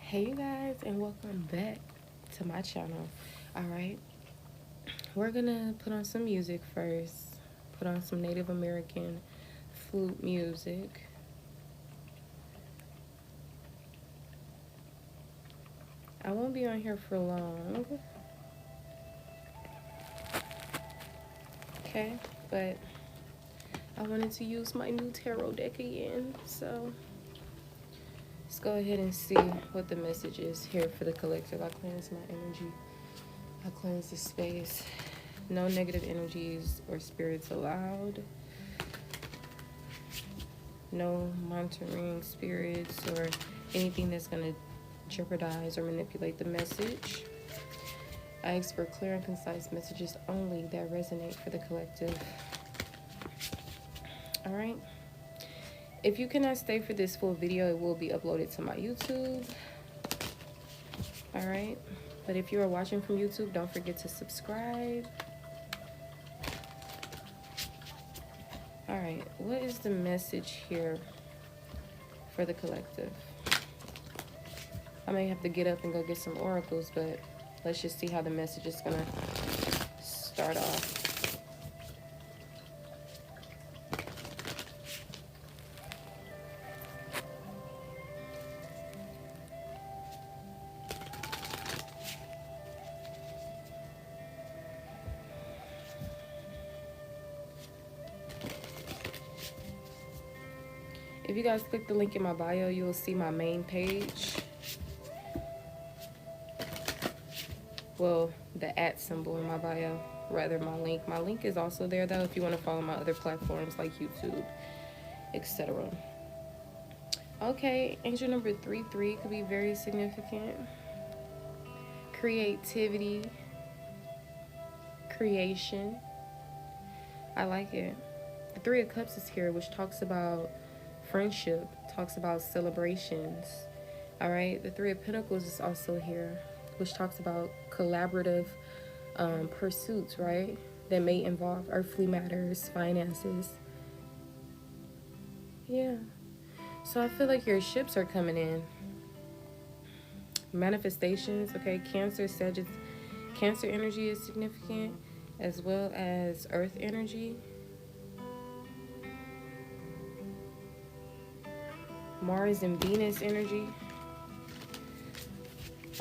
Hey you guys, and welcome back to my channel. All right, we're gonna put on some music first. Put on some Native American flute music. I won't be on here for long, okay? But I wanted to use my new tarot deck again, so let's go ahead and see what the message is here for the collective. I cleanse my energy. I cleanse the space. No negative energies or spirits allowed. No monitoring spirits or anything that's going to jeopardize or manipulate the message. I ask for clear and concise messages only that resonate for the collective. All right. If you cannot stay for this full video, it will be uploaded to my YouTube. All right. But if you are watching from YouTube, don't forget to subscribe. All right. What is the message here for the collective? I may have to get up and go get some oracles, but let's just see how the message is going to start off. If you guys click the link in my bio, you will see my main page. Well, the @ symbol in my bio, rather my link. My link is also there though if you want to follow my other platforms like YouTube, etc. Okay, angel number 33 could be very significant. Creativity, creation. I like it. The 3 of Cups is here, which talks about friendship, talks about celebrations. All right, the 3 of Pentacles is also here, which talks about collaborative pursuits, right? That may involve earthly matters, finances. Yeah. So I feel like your ships are coming in. Manifestations, okay? Cancer, Sagittarius, Cancer energy is significant, as well as Earth energy. Mars and Venus energy.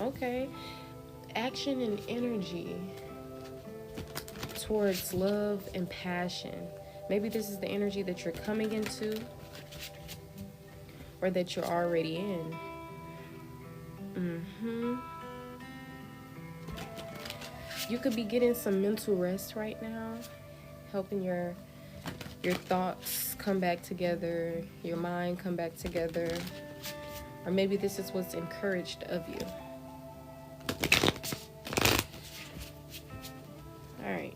Okay. Action and energy towards love and passion. Maybe this is the energy that you're coming into or that you're already in. You could be getting some mental rest right now, helping your thoughts come back together, your mind come back together. Or maybe this is what's encouraged of you. All right.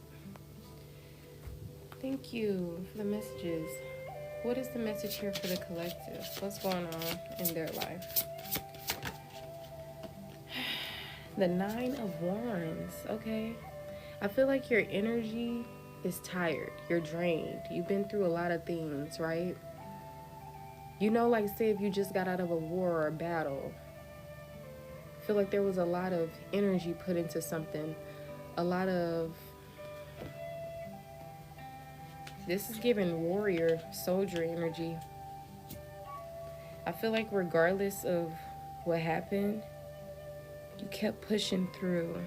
Thank you for the messages. What is the message here for the collective? What's going on in their life? The 9 of Wands. Okay. I feel like your energy is tired. You're drained. You've been through a lot of things, right? You know, like say if you just got out of a war or a battle. I feel like there was a lot of energy put into something. A lot of... This is giving warrior, soldier energy. I feel like regardless of what happened, you kept pushing through.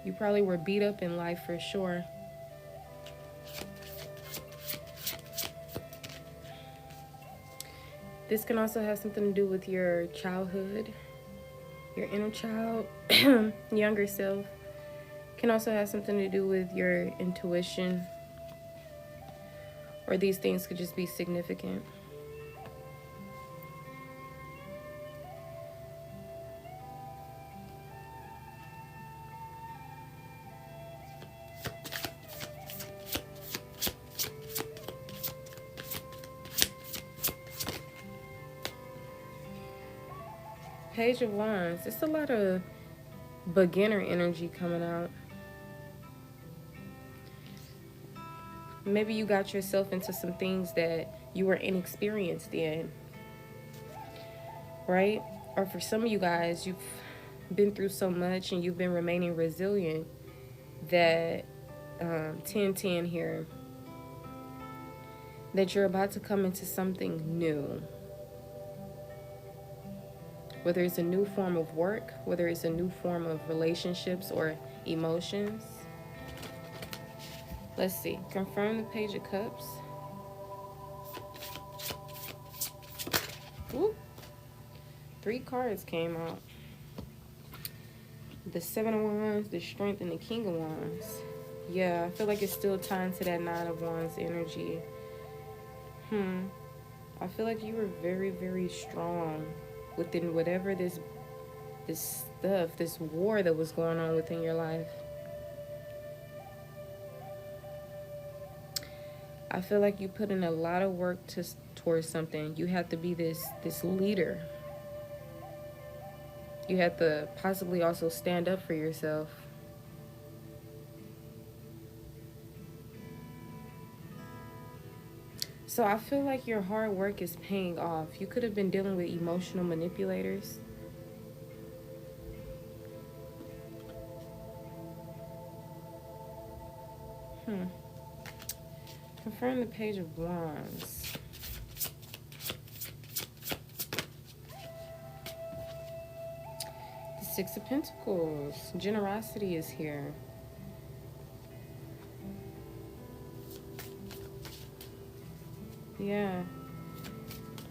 You probably were beat up in life for sure. This can also have something to do with your childhood, your inner child, younger self. Can also have something to do with your intuition. Or these things could just be significant. Page of Wands. It's a lot of beginner energy coming out. Maybe you got yourself into some things that you were inexperienced in, right? or for some of you guys, you've been through so much and you've been remaining resilient that 1010 here, that you're about to come into something new. Whether it's a new form of work, whether it's a new form of relationships or emotions. Let's see. Confirm the Page of Cups. Ooh. 3 cards came out. The 7 of Wands, the Strength, and the King of Wands. Yeah, I feel like it's still tying to that 9 of Wands energy. I feel like you were very, very strong within whatever this stuff, this war that was going on within your life. I feel like you put in a lot of work towards something. You have to be this leader. You have to possibly also stand up for yourself. So I feel like your hard work is paying off. You could have been dealing with emotional manipulators. Confirm the Page of Wands. The 6 of Pentacles. Generosity is here. Yeah.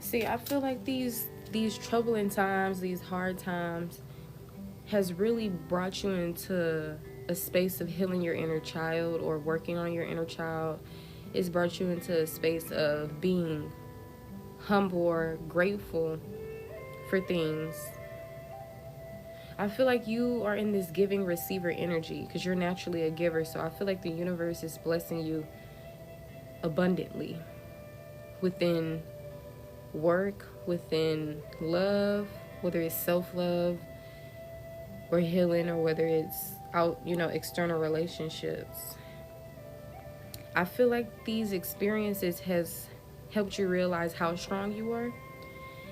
See, I feel like these troubling times, these hard times, has really brought you into a space of healing your inner child or working on your inner child. It's brought you into a space of being humble or grateful for things. I feel like you are in this giving receiver energy because you're naturally a giver. So I feel like the universe is blessing you abundantly within work, within love, whether it's self-love or healing, or whether it's out, external relationships. I feel like these experiences has helped you realize how strong you are,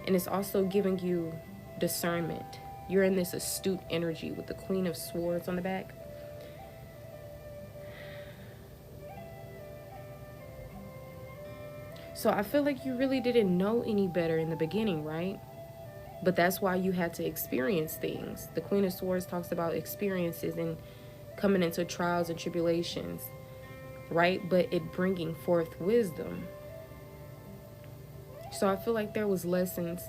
and it's also giving you discernment. You're in this astute energy with the Queen of Swords on the back. So I feel like you really didn't know any better in the beginning, right? But that's why you had to experience things. The Queen of Swords talks about experiences and coming into trials and tribulations, right? But it bringing forth wisdom. So I feel like there was lessons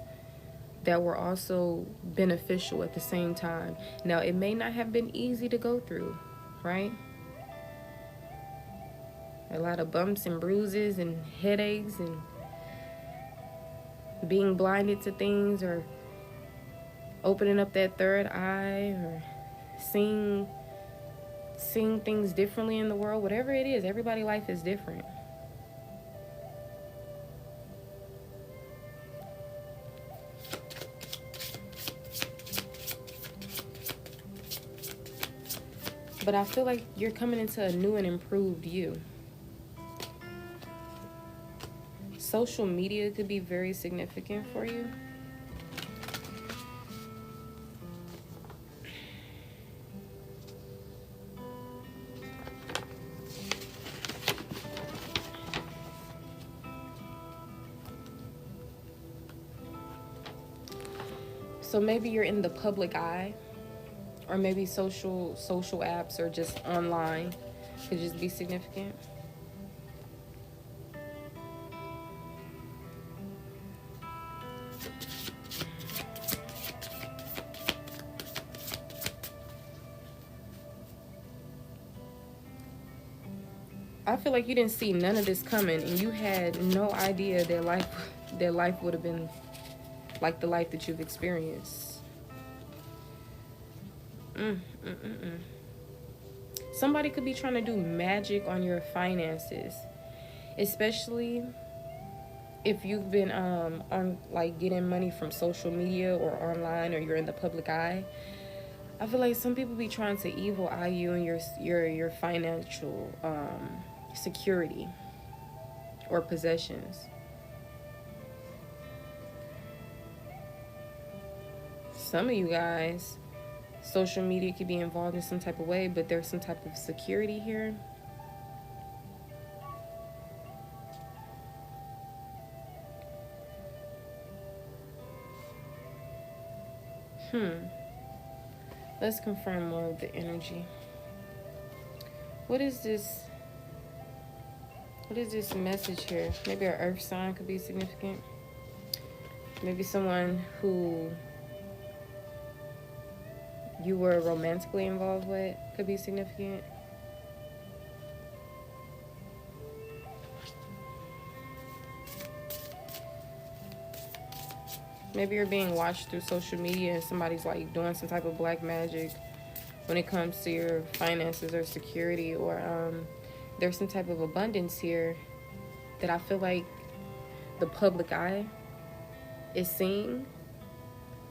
that were also beneficial at the same time. Now, it may not have been easy to go through, right? A lot of bumps and bruises and headaches and being blinded to things, or opening up that third eye, or seeing things differently in the world. Whatever it is, everybody's life is different. But I feel like you're coming into a new and improved you. Social media could be very significant for you. So maybe you're in the public eye, or maybe social apps, or just online could just be significant. I feel like you didn't see none of this coming, and you had no idea that life would have been like the life that you've experienced. Somebody could be trying to do magic on your finances, especially if you've been on like getting money from social media or online, or you're in the public eye. I feel like some people be trying to evil eye you and your financial security or possessions. some of you guys, social media could be involved in some type of way, but there's some type of security here. Let's confirm more of the energy. What is this? What is this message here? Maybe an earth sign could be significant. Maybe someone who you were romantically involved with could be significant. Maybe you're being watched through social media and somebody's like doing some type of black magic when it comes to your finances or security, or there's some type of abundance here that I feel like the public eye is seeing,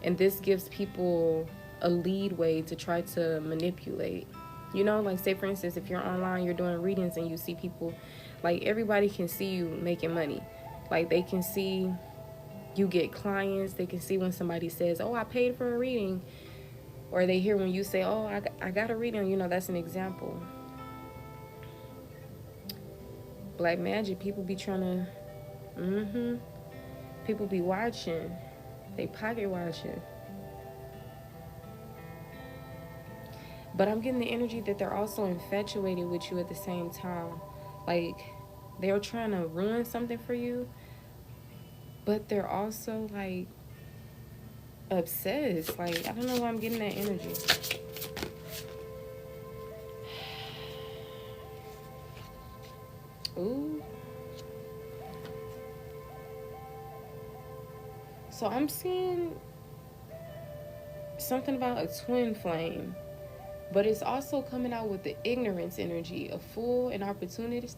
and this gives people a leadway to try to manipulate. You know, like say for instance, if you're online, you're doing readings and you see people, like everybody can see you making money. Like they can see you get clients, they can see when somebody says, oh, I paid for a reading, or they hear when you say, oh, I got a reading. You know, that's an example. Black magic, people be trying to, people be watching, they pocket watching. But I'm getting the energy that they're also infatuated with you at the same time. Like they're trying to ruin something for you, but they're also like obsessed. Like, I don't know why I'm getting that energy. Ooh. So I'm seeing something about a twin flame, but it's also coming out with the ignorance energy, a fool, an opportunist,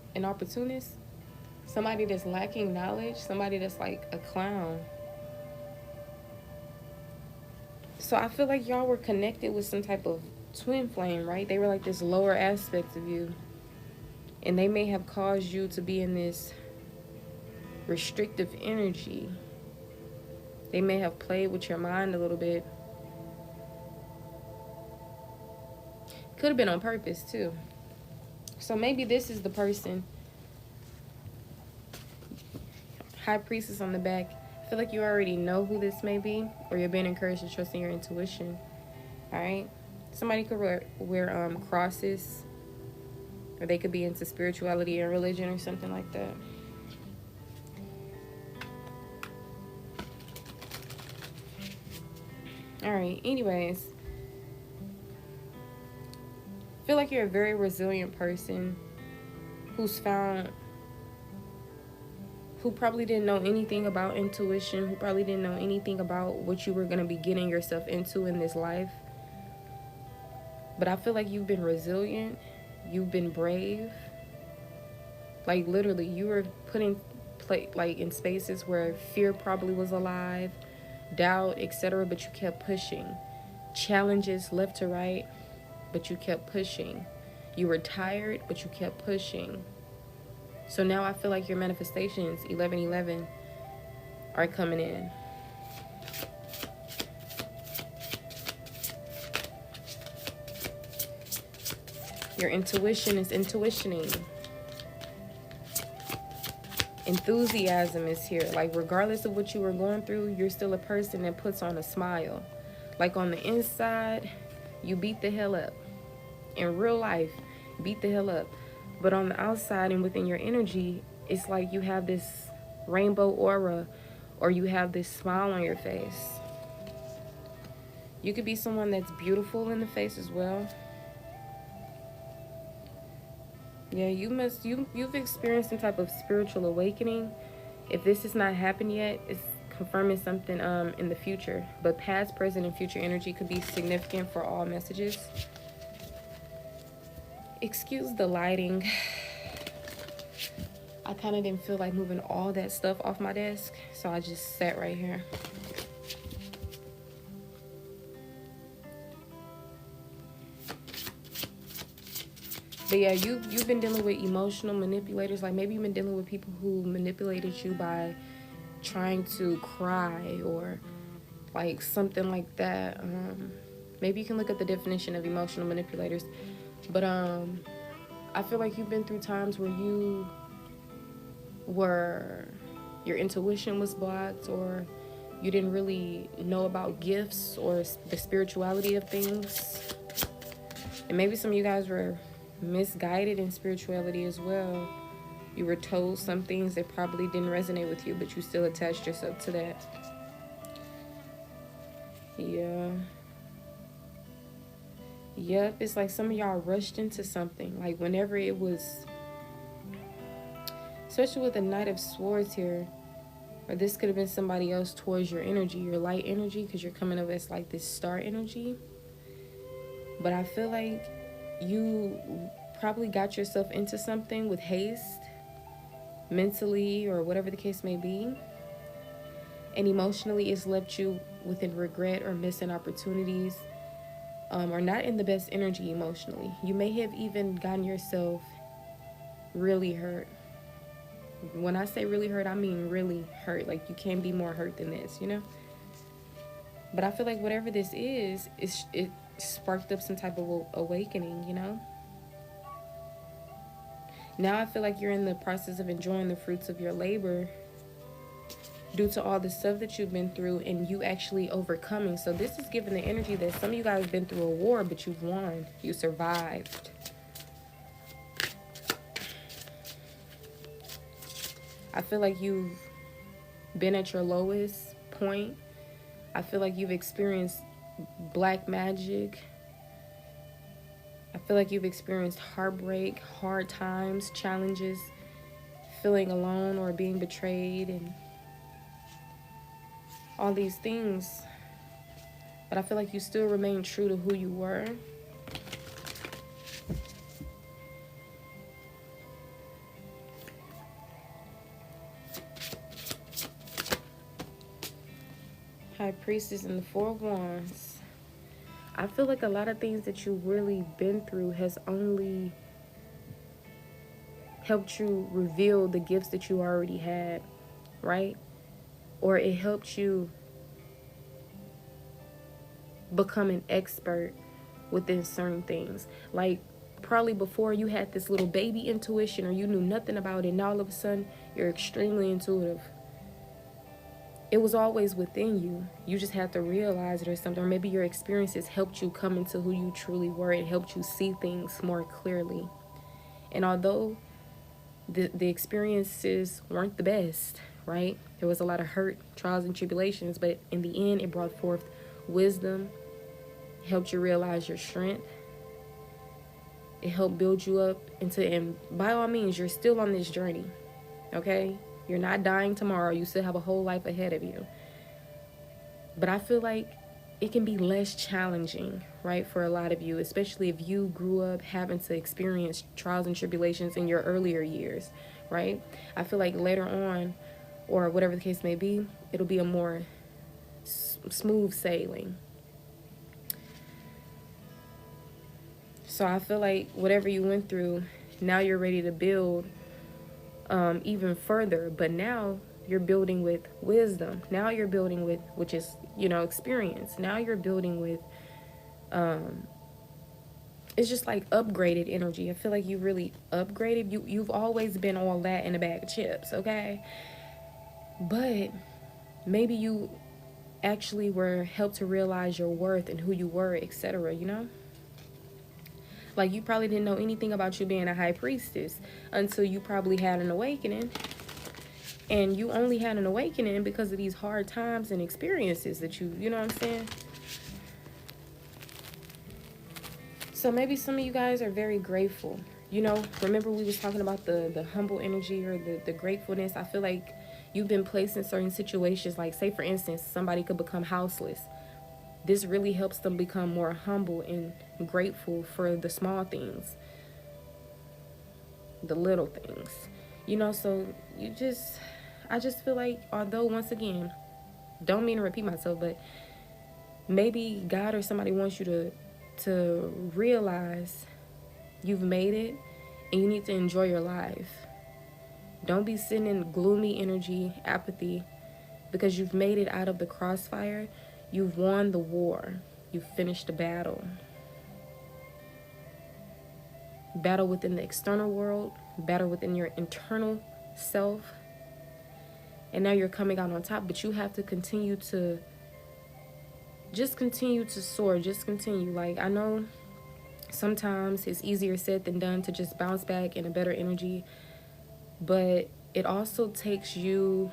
somebody that's lacking knowledge, somebody that's like a clown. So I feel like y'all were connected with some type of twin flame, right? They were like this lower aspect of you, and they may have caused you to be in this restrictive energy. They may have played with your mind a little bit. Could have been on purpose too. So maybe this is the person. High Priestess on the back. I feel like you already know who this may be, or you're being encouraged to trust in your intuition. All right. Somebody could wear crosses, or they could be into spirituality and religion or something like that. All right. Anyways, I feel like you're a very resilient person who probably didn't know anything about intuition, who probably didn't know anything about what you were going to be getting yourself into in this life. But I feel like you've been resilient. You've been brave. Like literally, you were put in in spaces where fear probably was alive, doubt, etc. But you kept pushing. Challenges left to right, but you kept pushing. You were tired, but you kept pushing. So now I feel like your manifestations, 1111, are coming in. Your intuition is intuitioning. Enthusiasm is here. Like regardless of what you were going through, you're still a person that puts on a smile. Like on the inside, you beat the hell up. In real life, beat the hell up. But on the outside and within your energy, it's like you have this rainbow aura, or you have this smile on your face. You could be someone that's beautiful in the face as well. Yeah, you've experienced some type of spiritual awakening. If this has not happened yet, it's confirming something in the future. But past, present, and future energy could be significant for all messages. Excuse the lighting. I kind of didn't feel like moving all that stuff off my desk, so I just sat right here. But yeah, you've been dealing with emotional manipulators. Like maybe you've been dealing with people who manipulated you by trying to cry or like something like that. Maybe you can look at the definition of emotional manipulators. But I feel like you've been through times where your intuition was blocked, or you didn't really know about gifts or the spirituality of things. And maybe some of you guys were misguided in spirituality as well. You were told some things that probably didn't resonate with you, but you still attached yourself to that. Yeah. Yep, it's like some of y'all rushed into something. Like whenever it was, especially with the Knight of Swords here, or this could have been somebody else towards your energy, your light energy, because you're coming up as like this star energy. But I feel like you probably got yourself into something with haste, mentally, or whatever the case may be. And emotionally, it's left you within regret or missing opportunities, or not in the best energy emotionally. You may have even gotten yourself really hurt. When I say really hurt, I mean really hurt. Like you can't be more hurt than this, you know? But I feel like whatever this is, it sparked up some type of awakening, you know? Now I feel like you're in the process of enjoying the fruits of your labor due to all the stuff that you've been through and you actually overcoming. So this is giving the energy that some of you guys have been through a war, but you've won. You survived. I feel like you've been at your lowest point. I feel like you've experienced black magic. I feel like you've experienced heartbreak, hard times, challenges, feeling alone or being betrayed, and all these things. But I feel like you still remain true to who you were. High Priestess and the Four of Wands. I feel like a lot of things that you've really been through has only helped you reveal the gifts that you already had, right? Or it helped you become an expert within certain things. Like probably before you had this little baby intuition or you knew nothing about it, and all of a sudden you're extremely intuitive. It was always within you. You just had to realize it or something. Or maybe your experiences helped you come into who you truly were. It helped you see things more clearly. And although the experiences weren't the best, right? There was a lot of hurt, trials, and tribulations. But in the end, it brought forth wisdom. It helped you realize your strength. It helped build you up and by all means, you're still on this journey, okay? You're not dying tomorrow. You still have a whole life ahead of you. But I feel like it can be less challenging, right, for a lot of you, especially if you grew up having to experience trials and tribulations in your earlier years, right? I feel like later on, or whatever the case may be, it'll be a more smooth sailing. So I feel like whatever you went through, now you're ready to build even further. But now you're building with wisdom. Now you're building with, which is, experience. Now you're building with, it's just like upgraded energy. I feel like you really upgraded. You've always been all that in a bag of chips, okay? But maybe you actually were helped to realize your worth and who you were, etc., Like you probably didn't know anything about you being a high priestess until you probably had an awakening. And you only had an awakening because of these hard times and experiences that you know what I'm saying? So maybe some of you guys are very grateful. Remember we was talking about the humble energy or the gratefulness. I feel like you've been placed in certain situations. Like say for instance, somebody could become houseless. This really helps them become more humble and grateful for the small things, the little things, so I just feel like, although once again, don't mean to repeat myself, but maybe God or somebody wants you to realize you've made it and you need to enjoy your life. Don't be sitting in gloomy energy, apathy, because you've made it out of the crossfire. You've won the war. You've finished the battle. Battle within the external world, battle within your internal self. And now you're coming out on top, but you have to continue to soar. Just continue. Like, I know sometimes it's easier said than done to just bounce back in a better energy, but it also takes you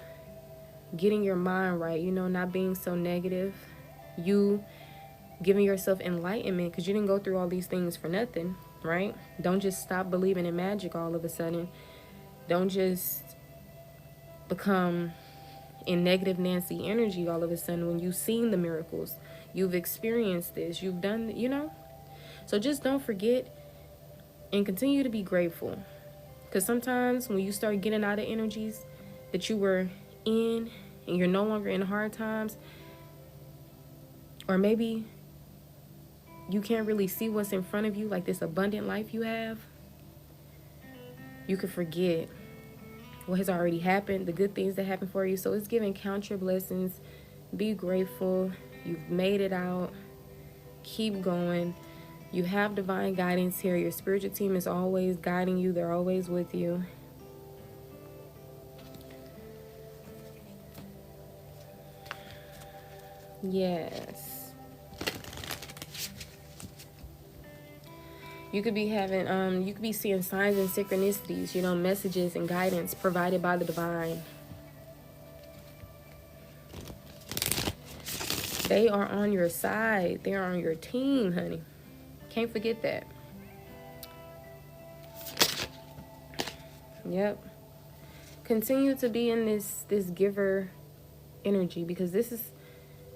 getting your mind right, not being so negative, you giving yourself enlightenment, because you didn't go through all these things for nothing, right? Don't just stop believing in magic all of a sudden. Don't just become in negative Nancy energy all of a sudden when you've seen the miracles, you've experienced this, you've done, So just don't forget and continue to be grateful. Because sometimes when you start getting out of energies that you were in and you're no longer in hard times, or maybe you can't really see what's in front of you, like this abundant life you have, you could forget what has already happened, the good things that happen for you. So it's giving, count your blessings, be grateful, you've made it out, keep going. You have divine guidance here. Your spiritual team is always guiding you. They're always with you. Yes. You could be having, you could be seeing signs and synchronicities, messages and guidance provided by the divine. They are on your side. They are on your team, honey. Can't forget that. Yep. Continue to be in this giver energy, because this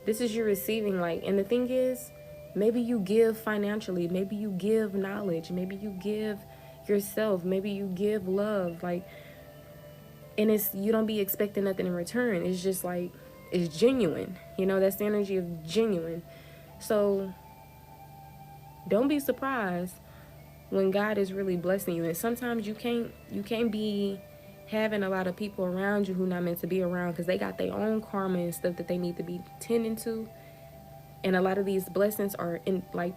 is your receiving light. And the thing is, maybe you give financially, maybe you give knowledge, maybe you give yourself, maybe you give love, and you don't be expecting nothing in return. It's just like, it's genuine. That's the energy of genuine. So don't be surprised when God is really blessing you. And sometimes you can't be having a lot of people around you who not meant to be around, because they got their own karma and stuff that they need to be tending to. And a lot of these blessings are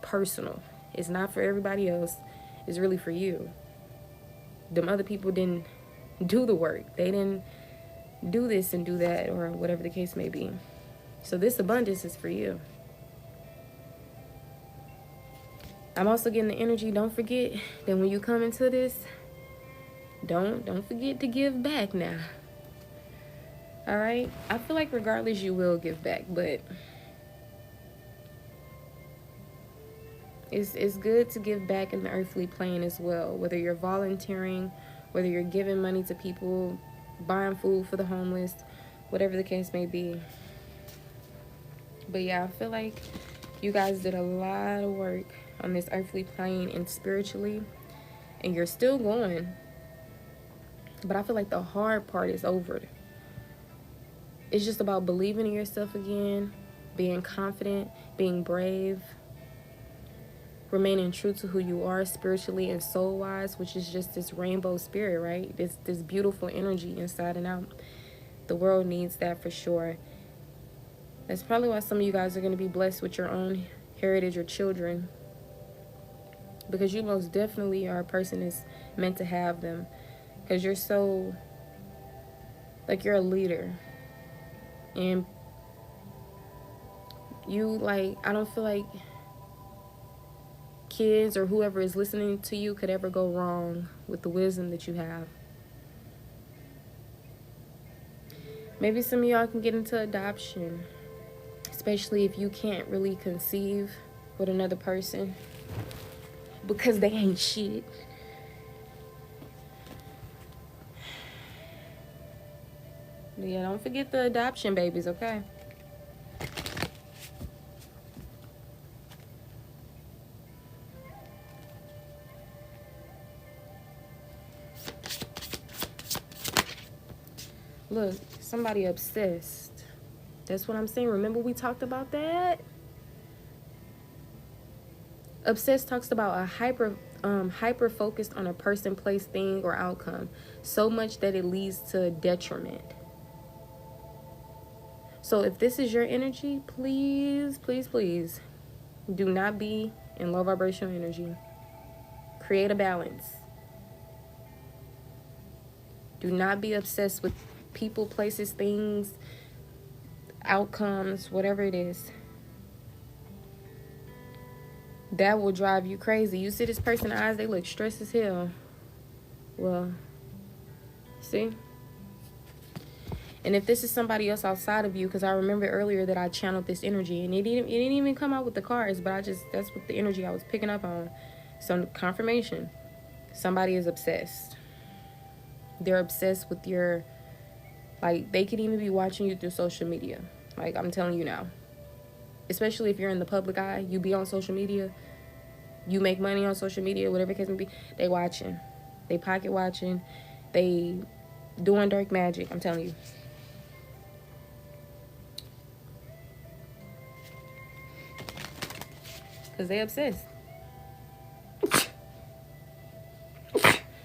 personal. It's not for everybody else. It's really for you. Them other people didn't do the work. They didn't do this and do that, or whatever the case may be. So this abundance is for you. I'm also getting the energy. Don't forget that when you come into this, don't forget to give back now. All right? I feel like regardless you will give back, but it's good to give back in the earthly plane as well. Whether you're volunteering, whether you're giving money to people, buying food for the homeless, whatever the case may be. But yeah, I feel like you guys did a lot of work on this earthly plane and spiritually, and you're still going. But I feel like the hard part is over. It's just about believing in yourself again, being confident, being brave, remaining true to who you are spiritually and soul-wise, which is just this rainbow spirit, right? This beautiful energy inside and out. The world needs that for sure. That's probably why some of you guys are going to be blessed with your own heritage or children, because you most definitely are a person that's meant to have them, because you're so, you're a leader. And you, I don't feel like kids or whoever is listening to you could ever go wrong with the wisdom that you have. Maybe some of y'all can get into adoption, especially if you can't really conceive with another person because they ain't shit. But yeah, don't forget the adoption babies, okay? Look, somebody obsessed. That's what I'm saying. Remember we talked about that? Obsessed talks about a hyper focused on a person, place, thing, or outcome, so much that it leads to detriment. So if this is your energy, please, please, please do not be in low vibrational energy. Create a balance. Do not be obsessed with people, places, things, outcomes, whatever it is. That will drive you crazy. You see this person's eyes, they look stressed as hell. Well, see? And if this is somebody else outside of you, because I remember earlier that I channeled this energy, and it didn't even come out with the cards, but that's what the energy I was picking up on. So confirmation, somebody is obsessed. They're obsessed with your, like, they could even be watching you through social media. Like, I'm telling you now. Especially if you're in the public eye, you be on social media, you make money on social media, whatever the case may be, they watching. They pocket watching. They doing dark magic, I'm telling you. Because they obsessed.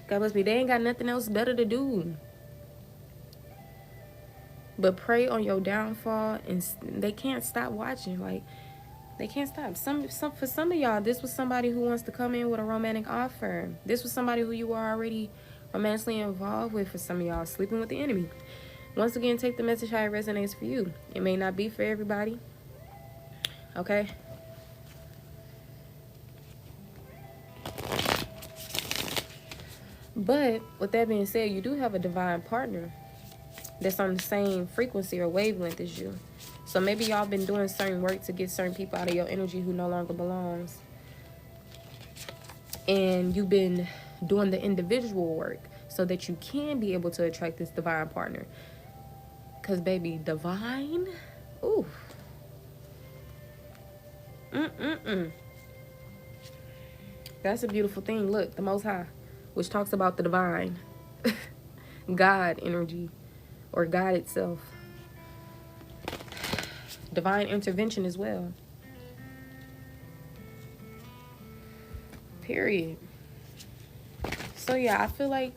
God bless me. They ain't got nothing else better to do. But pray on your downfall, and they can't stop watching. Like, they can't stop. For some of y'all, this was somebody who wants to come in with a romantic offer. This was somebody who you were already romantically involved with. For some of y'all, sleeping with the enemy. Once again, take the message how it resonates for you. It may not be for everybody. Okay? But with that being said, you do have a divine partner that's on the same frequency or wavelength as you. So maybe y'all been doing certain work to get certain people out of your energy who no longer belongs. And you've been doing the individual work so that you can be able to attract this divine partner. Because, baby, divine, ooh. That's a beautiful thing. Look, the Most High, which talks about the divine, God energy, or God itself. Divine intervention as well. Period. So yeah, I feel like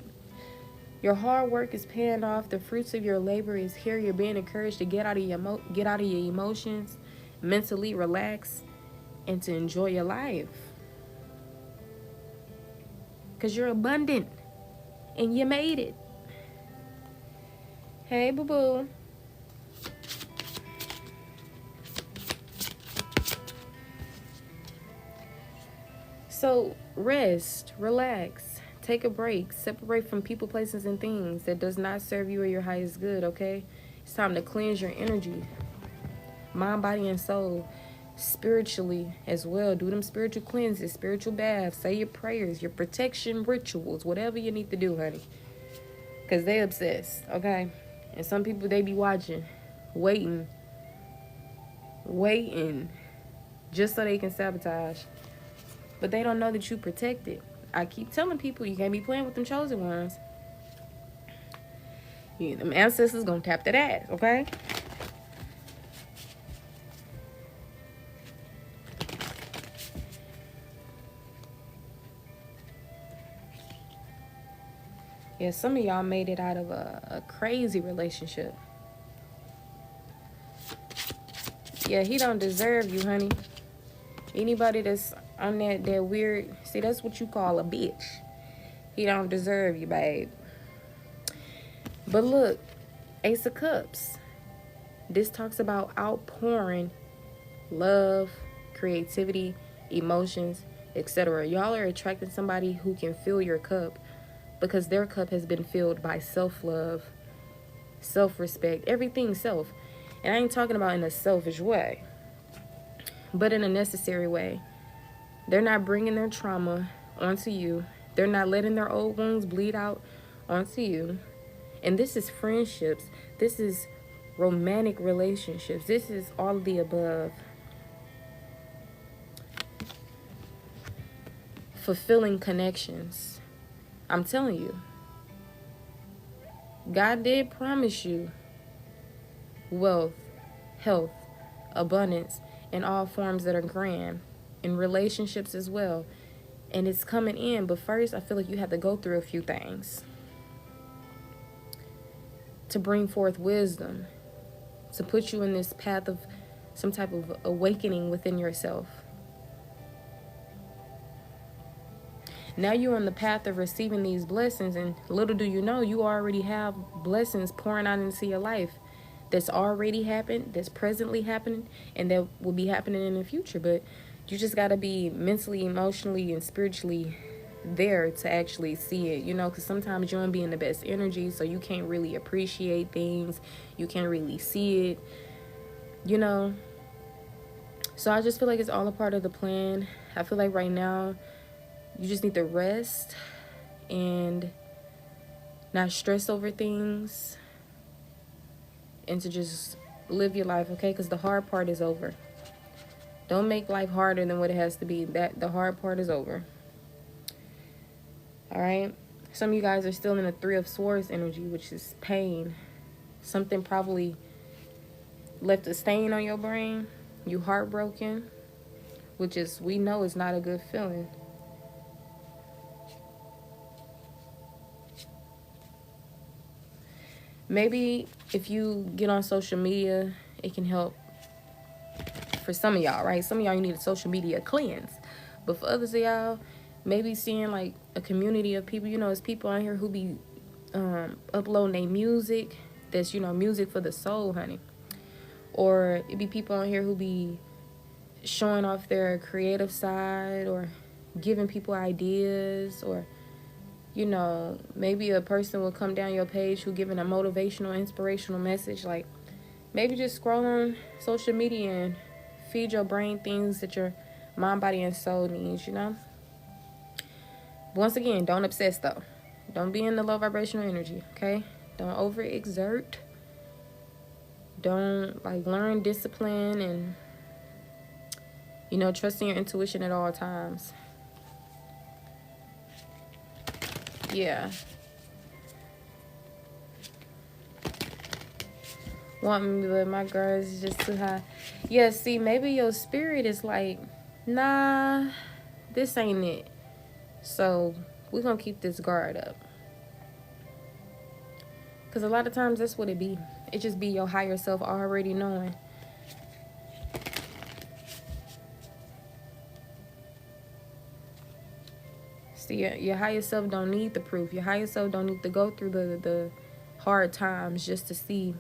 your hard work is paying off. The fruits of your labor is here. You're being encouraged to get out of your emotions, mentally relax, and to enjoy your life. Because you're abundant and you made it. Hey, boo-boo. So rest, relax, take a break, separate from people, places, and things that does not serve you or your highest good, okay? It's time to cleanse your energy, mind, body, and soul, spiritually as well. Do them spiritual cleanses, spiritual baths, say your prayers, your protection rituals, whatever you need to do, honey. Because they obsessed, okay? And some people, they be watching, waiting, just so they can sabotage. But they don't know that you protected. I keep telling people you can't be playing with them chosen ones. Them ancestors gonna tap that ass, okay? Yeah, some of y'all made it out of a crazy relationship. Yeah, he don't deserve you, honey. Anybody that's on that weird, see, that's what you call a bitch. He don't deserve you, babe. But look, Ace of Cups. This talks about outpouring love, creativity, emotions, etc. Y'all are attracting somebody who can fill your cup because their cup has been filled by self-love, self-respect, everything self. And I ain't talking about in a selfish way, but in a necessary way. They're not bringing their trauma onto you. They're not letting their old wounds bleed out onto you. And this is friendships. This is romantic relationships. This is all of the above. Fulfilling connections. I'm telling you. God did promise you wealth, health, abundance, in all forms that are grand, in relationships as well. And it's coming in, but first I feel like you have to go through a few things to bring forth wisdom, to put you in this path of some type of awakening within yourself. Now you're on the path of receiving these blessings, and little do you know, you already have blessings pouring out into your life that's already happened, that's presently happening, and that will be happening in the future. But you just got to be mentally, emotionally, and spiritually there to actually see it, you know, because sometimes you don't be in the best energy, so you can't really appreciate things, you can't really see it, you know. So I just feel like it's all a part of the plan. I feel like right now you just need to rest and not stress over things, and to just live your life, okay? Because the hard part is over. Don't make life harder than what it has to be. That the hard part is over. All right? Some of you guys are still in the Three of Swords energy, which is pain. Something probably left a stain on your brain. You heartbroken, which is, we know, is not a good feeling. Maybe if you get on social media, it can help for some of y'all, right? Some of y'all, you need a social media cleanse. But for others of y'all, maybe seeing like a community of people, you know, it's people on here who be uploading their music that's, you know, music for the soul, honey. Or it be people on here who be showing off their creative side, or giving people ideas, or, you know, maybe a person will come down your page who giving a motivational, inspirational message. Like, maybe just scroll on social media and feed your brain things that your mind, body, and soul needs, you know. Once again, don't obsess though. Don't be in the low vibrational energy, okay? Don't overexert. Don't, like, learn discipline and, you know, trusting your intuition at all times. Yeah. Want me, but my girls is just too high. Yeah, see, maybe your spirit is like, nah, this ain't it. So we're going to keep this guard up. Because a lot of times that's what it be. It just be your higher self already knowing. See, your higher self don't need the proof. Your higher self don't need to go through the hard times just to see,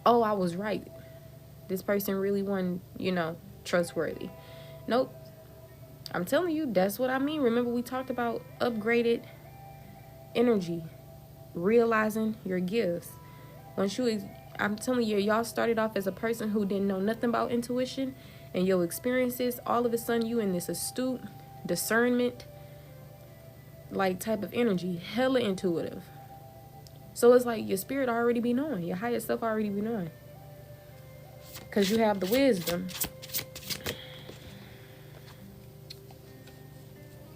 oh, I was right. This person really wasn't, you know, trustworthy. Nope. I'm telling you, that's what I mean. Remember, we talked about upgraded energy, realizing your gifts. Once you, I'm telling you, y'all started off as a person who didn't know nothing about intuition, and your experiences, all of a sudden you in this astute discernment, like, type of energy, hella intuitive. So it's like your spirit already be knowing, your higher self already be knowing, because you have the wisdom.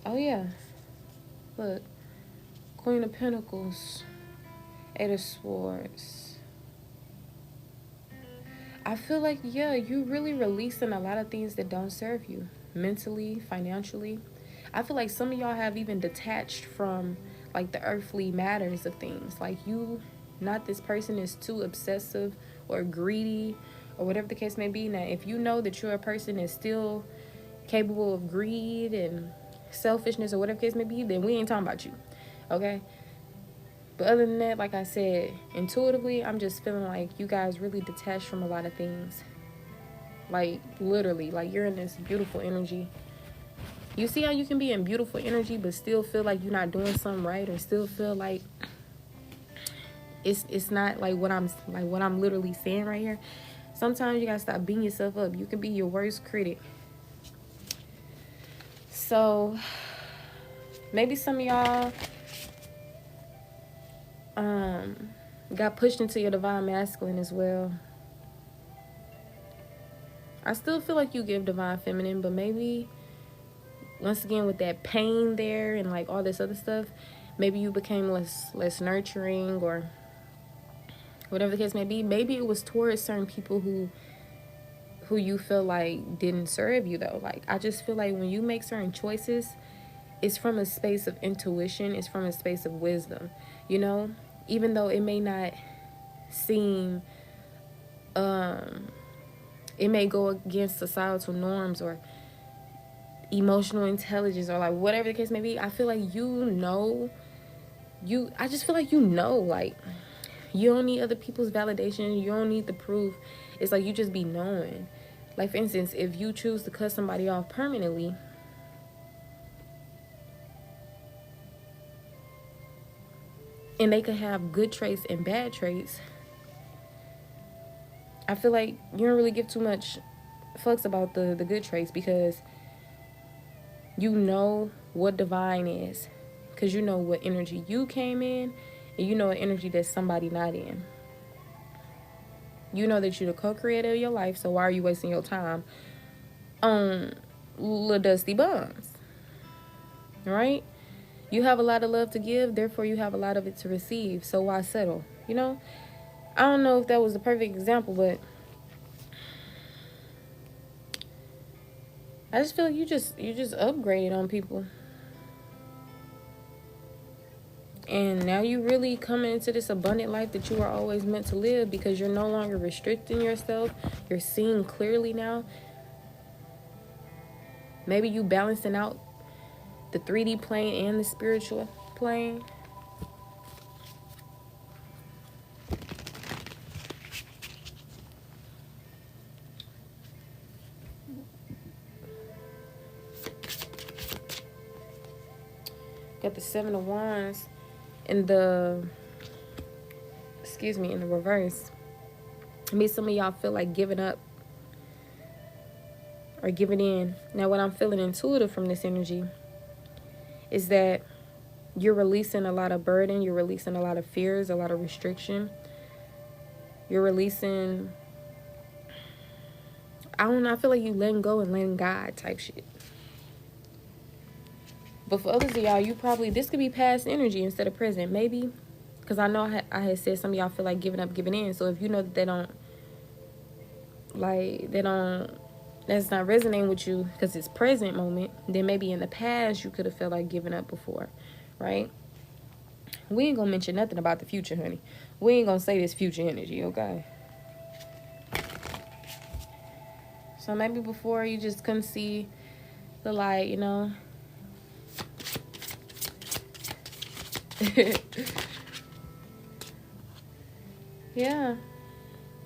Oh yeah, look, Queen of Pentacles, Eight of Swords. I feel like, yeah, you really releasing a lot of things that don't serve you, mentally, financially. I feel like some of y'all have even detached from, like, the earthly matters of things. Like, you, not this person is too obsessive or greedy or whatever the case may be. Now, if you know that you're a person that's still capable of greed and selfishness or whatever the case may be, then we ain't talking about you, okay? But other than that, like I said, intuitively, I'm just feeling like you guys really detached from a lot of things. Like, literally, like, you're in this beautiful energy. You see how you can be in beautiful energy but still feel like you're not doing something right, or still feel like it's not like what I'm literally saying right here. Sometimes you gotta stop beating yourself up. You can be your worst critic. So maybe some of y'all got pushed into your divine masculine as well. I still feel like you give divine feminine, but maybe once again with that pain there and like all this other stuff, maybe you became less nurturing, or whatever the case may be. Maybe it was towards certain people who you feel like didn't serve you though. Like, I just feel like when you make certain choices, it's from a space of intuition, it's from a space of wisdom, you know, even though it may not seem It may go against societal norms or emotional intelligence or like whatever the case may be. I feel like I just feel like like you don't need other people's validation. You don't need the proof. It's like you just be knowing. Like, for instance, if you choose to cut somebody off permanently, and they could have good traits and bad traits, I feel like you don't really give too much fucks about the good traits, because you know what divine is, because you know what energy you came in, and you know what energy that somebody not in. You know that you're the co-creator of your life, so why are you wasting your time on little dusty bums? Right? You have a lot of love to give, therefore you have a lot of it to receive, so why settle? You know? I don't know if that was the perfect example, but I just feel like you just upgraded on people. And now you really coming into this abundant life that you are always meant to live, because you're no longer restricting yourself. You're seeing clearly now. Maybe you balancing out the 3D plane and the spiritual plane. Got the 7 of Wands in the reverse. I mean, some of y'all feel like giving up or giving in. Now, what I'm feeling intuitive from this energy is that you're releasing a lot of burden. You're releasing a lot of fears, a lot of restriction. You're releasing, I don't know, I feel like you letting go and letting God type shit. But for others of y'all, this could be past energy instead of present. Maybe, because I know I had said some of y'all feel like giving up, giving in. So if you know that that's not resonating with you because it's present moment, then maybe in the past you could have felt like giving up before, right? We ain't gonna mention nothing about the future, honey. We ain't gonna say this future energy, okay? So maybe before you just couldn't see the light, you know. Yeah,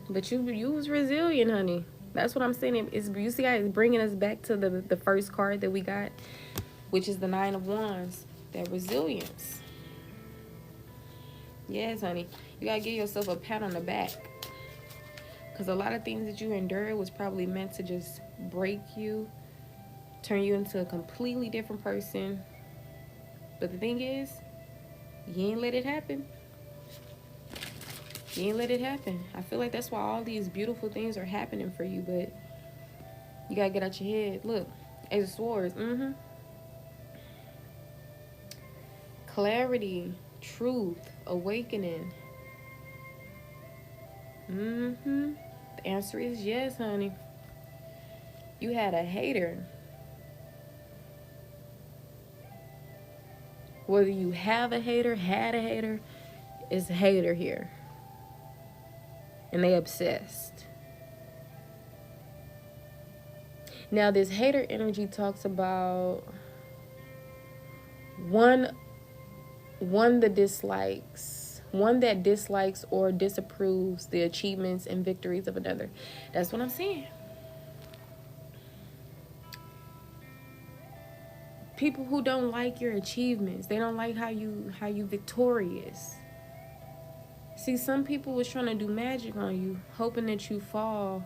but you was resilient, honey. That's what I'm saying. You see how it's bringing us back to the first card that we got, which is the 9 of Wands. That resilience. Yes, honey. You gotta give yourself a pat on the back, because a lot of things that you endured was probably meant to just break you, turn you into a completely different person. But the thing is, you ain't let it happen. You ain't let it happen. I feel like that's why all these beautiful things are happening for you, but you gotta get out your head. Look, Ace of Swords. Clarity, truth, awakening. The answer is yes, honey. You had a hater. Whether you have a hater, had a hater, it's a hater here. And they obsessed. Now, this hater energy talks about one that dislikes or disapproves the achievements and victories of another. That's what I'm saying. People who don't like your achievements, they don't like how you victorious. See, some people was trying to do magic on you, hoping that you fall.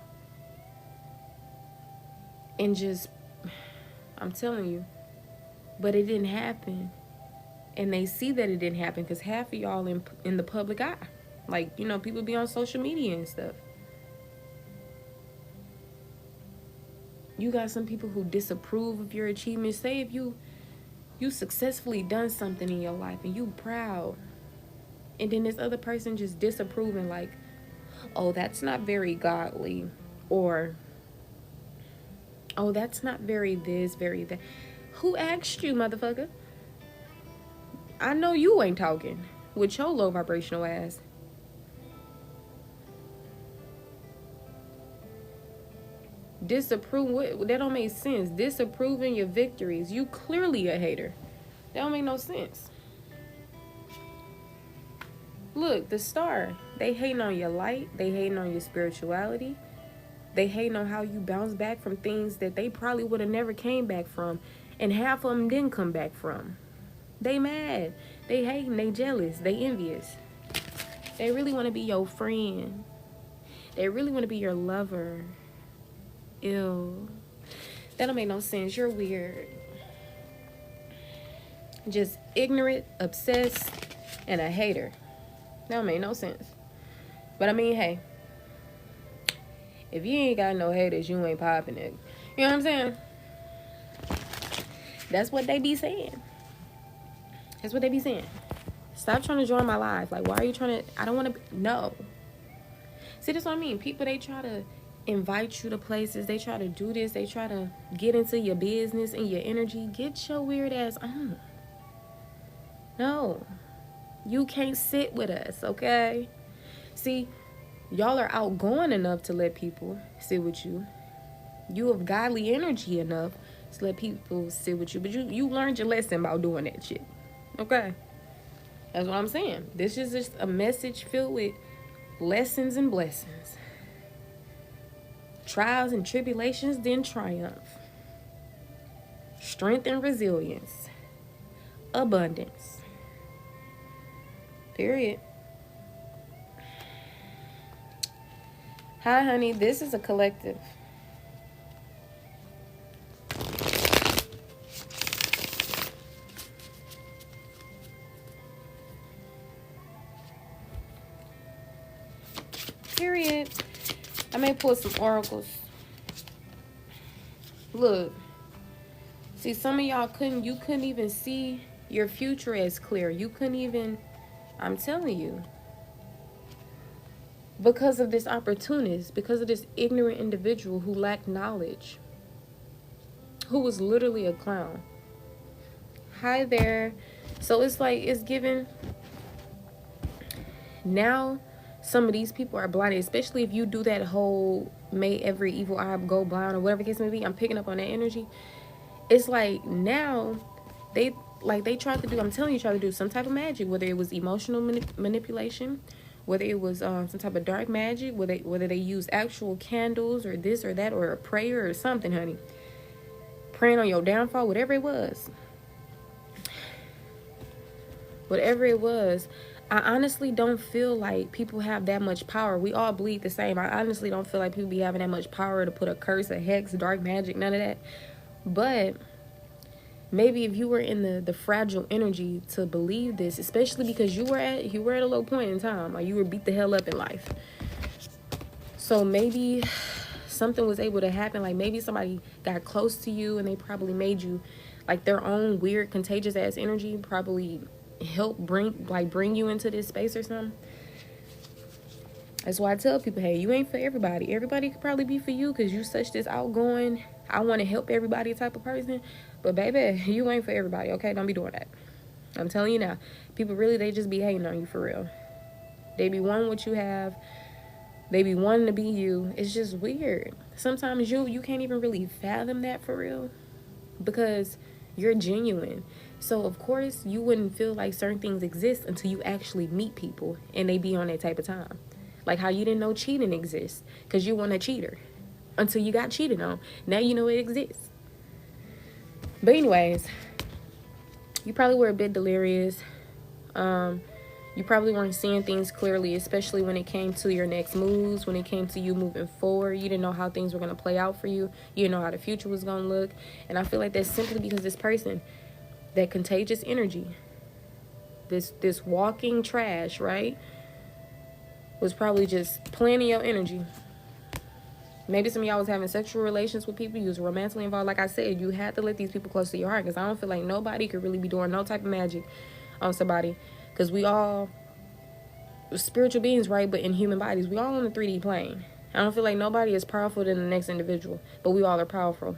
And just, I'm telling you, but it didn't happen. And they see that it didn't happen because half of y'all in the public eye. Like, you know, people be on social media and stuff. You got some people who disapprove of your achievements. Say if you successfully done something in your life and you proud, and then this other person just disapproving, like, oh, that's not very godly, or oh, that's not very this, very that. Who asked you, motherfucker? I know you ain't talking with your low vibrational ass. Disapprove, that don't make sense. Disapproving your victories. You clearly a hater. That don't make no sense. Look, the star. They hating on your light. They hating on your spirituality. They hating on how you bounce back from things that they probably would have never came back from. And half of them didn't come back from. They mad. They hating. They jealous. They envious. They really want to be your friend. They really want to be your lover. Ew. That don't make no sense. You're weird. Just ignorant, obsessed, and a hater. That don't make no sense. But I mean, hey. If you ain't got no haters, you ain't popping it. You know what I'm saying? That's what they be saying. That's what they be saying. Stop trying to join my life. Like, why are you trying to... I don't want to... No. See, that's what I mean. People, they try to invite you to places. They try to do this. They try to get into your business and your energy. Get your weird ass on. No. You can't sit with us, okay? See, y'all are outgoing enough to let people sit with you. You have godly energy enough to let people sit with you. But you learned your lesson about doing that shit. Okay? That's what I'm saying. This is just a message filled with lessons and blessings. Trials and tribulations, then triumph. Strength and resilience. Abundance. Period. Hi, honey. This is a collective. Period. I may pull some oracles. Look. See, some of y'all you couldn't even see your future as clear. You couldn't even, I'm telling you. Because of this opportunist, because of this ignorant individual who lacked knowledge. Who was literally a clown. Hi there. So it's like, it's given. Now, some of these people are blinded, especially if you do that whole may every evil eye go blind or whatever the case may be. I'm picking up on that energy. It's like now they tried to do, I'm telling you, try to do some type of magic, whether it was emotional manipulation, whether it was some type of dark magic, whether they use actual candles or this or that or a prayer or something, honey. Praying on your downfall, whatever it was. Whatever it was. I honestly don't feel like people have that much power. We all bleed the same. I honestly don't feel like people be having that much power to put a curse, a hex, dark magic, none of that. But maybe if you were in the fragile energy to believe this, especially because you were at a low point in time, like you were beat the hell up in life. So maybe something was able to happen. Like maybe somebody got close to you and they probably made you like their own weird contagious ass energy probably help bring you into this space or something. That's why I tell people, hey, you ain't for everybody. Everybody could probably be for you because you such this outgoing, I want to help everybody type of person. But baby, you ain't for everybody, okay? Don't be doing that. I'm telling you now. People really, they just be hating on you for real. They be wanting what you have. They be wanting to be you. It's just weird. Sometimes you can't even really fathom that for real because you're genuine. So, of course, you wouldn't feel like certain things exist until you actually meet people and they be on that type of time. Like how you didn't know cheating exists because you weren't a cheater until you got cheated on. Now you know it exists. But anyways, you probably were a bit delirious. You probably weren't seeing things clearly, especially when it came to your next moves, when it came to you moving forward. You didn't know how things were going to play out for you. You didn't know how the future was going to look. And I feel like that's simply because this person, that contagious energy, this walking trash, right, was probably just planning your energy. Maybe some of y'all was having sexual relations with people. You was romantically involved. Like I said, you had to let these people close to your heart because I don't feel like nobody could really be doing no type of magic on somebody because we all spiritual beings, right? But in human bodies, we all on the 3D plane. I don't feel like nobody is powerful than the next individual, but we all are powerful.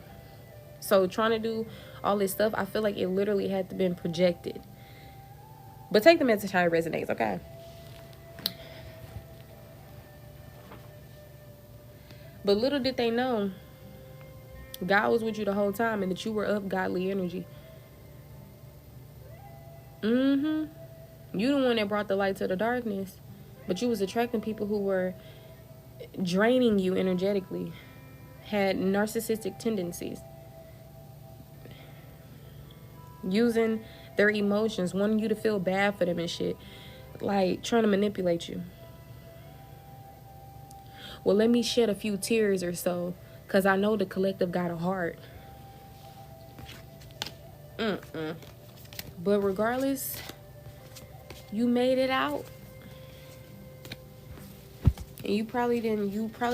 So trying to do all this stuff, I feel like it literally had to been projected. But take the message how it resonates, okay? But little did they know God was with you the whole time, and that you were of godly energy. You the one that brought the light to the darkness, but you was attracting people who were draining you energetically, had narcissistic tendencies, using their emotions, wanting you to feel bad for them and shit, like trying to manipulate you. Well, let me shed a few tears or so, because I know the collective got a heart. But regardless, you made it out. And you probably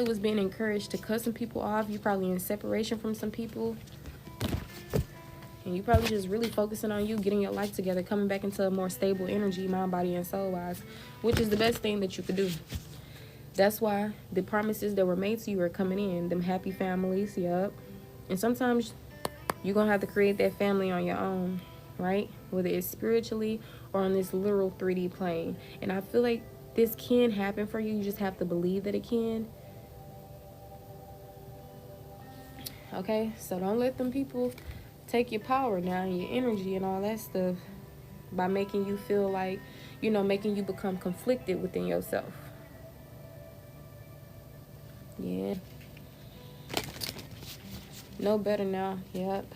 was being encouraged to cut some people off. You probably in separation from some people. And you probably just really focusing on you, getting your life together, coming back into a more stable energy, mind, body, and soul wise, which is the best thing that you could do. That's why the promises that were made to you are coming in. Them happy families, yup. And sometimes you're going to have to create that family on your own, right? Whether it's spiritually or on this literal 3D plane. And I feel like this can happen for you. You just have to believe that it can. Okay? So don't let them people take your power now, your energy and all that stuff by making you feel like, making you become conflicted within yourself. Yeah. No better now. Yep.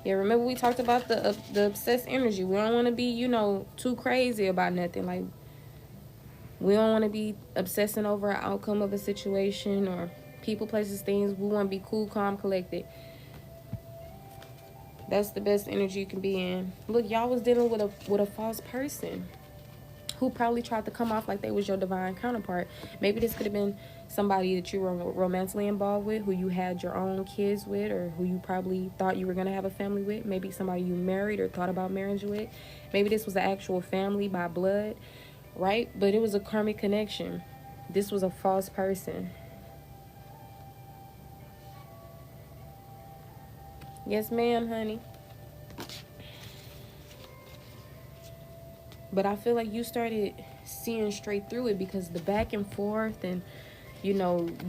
Yeah, remember we talked about the obsessed energy. We don't want to be, too crazy about nothing. Like, we don't want to be obsessing over an outcome of a situation or people, places, things. We want to be cool, calm, collected. That's the best energy you can be in. Look, y'all was dealing with a false person who probably tried to come off like they was your divine counterpart. Maybe this could have been somebody that you were romantically involved with, who you had your own kids with, or who you probably thought you were going to have a family with. Maybe somebody you married or thought about marriage with. Maybe this was an actual family by blood, right? But it was a karmic connection. This was a false person. Yes, ma'am, honey. But I feel like you started seeing straight through it because the back and forth and,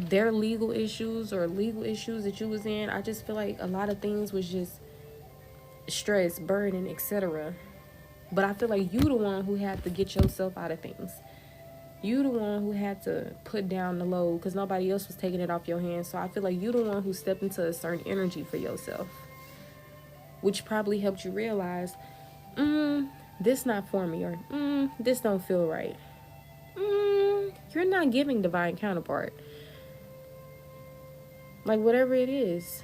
their legal issues or legal issues that you was in, I just feel like a lot of things was just stress, burden, etc. But I feel like you the one who had to get yourself out of things. You the one who had to put down the load because nobody else was taking it off your hands. So I feel like you the one who stepped into a certain energy for yourself, which probably helped you realize, this not for me, or this don't feel right. You're not giving divine counterpart. Like, whatever it is.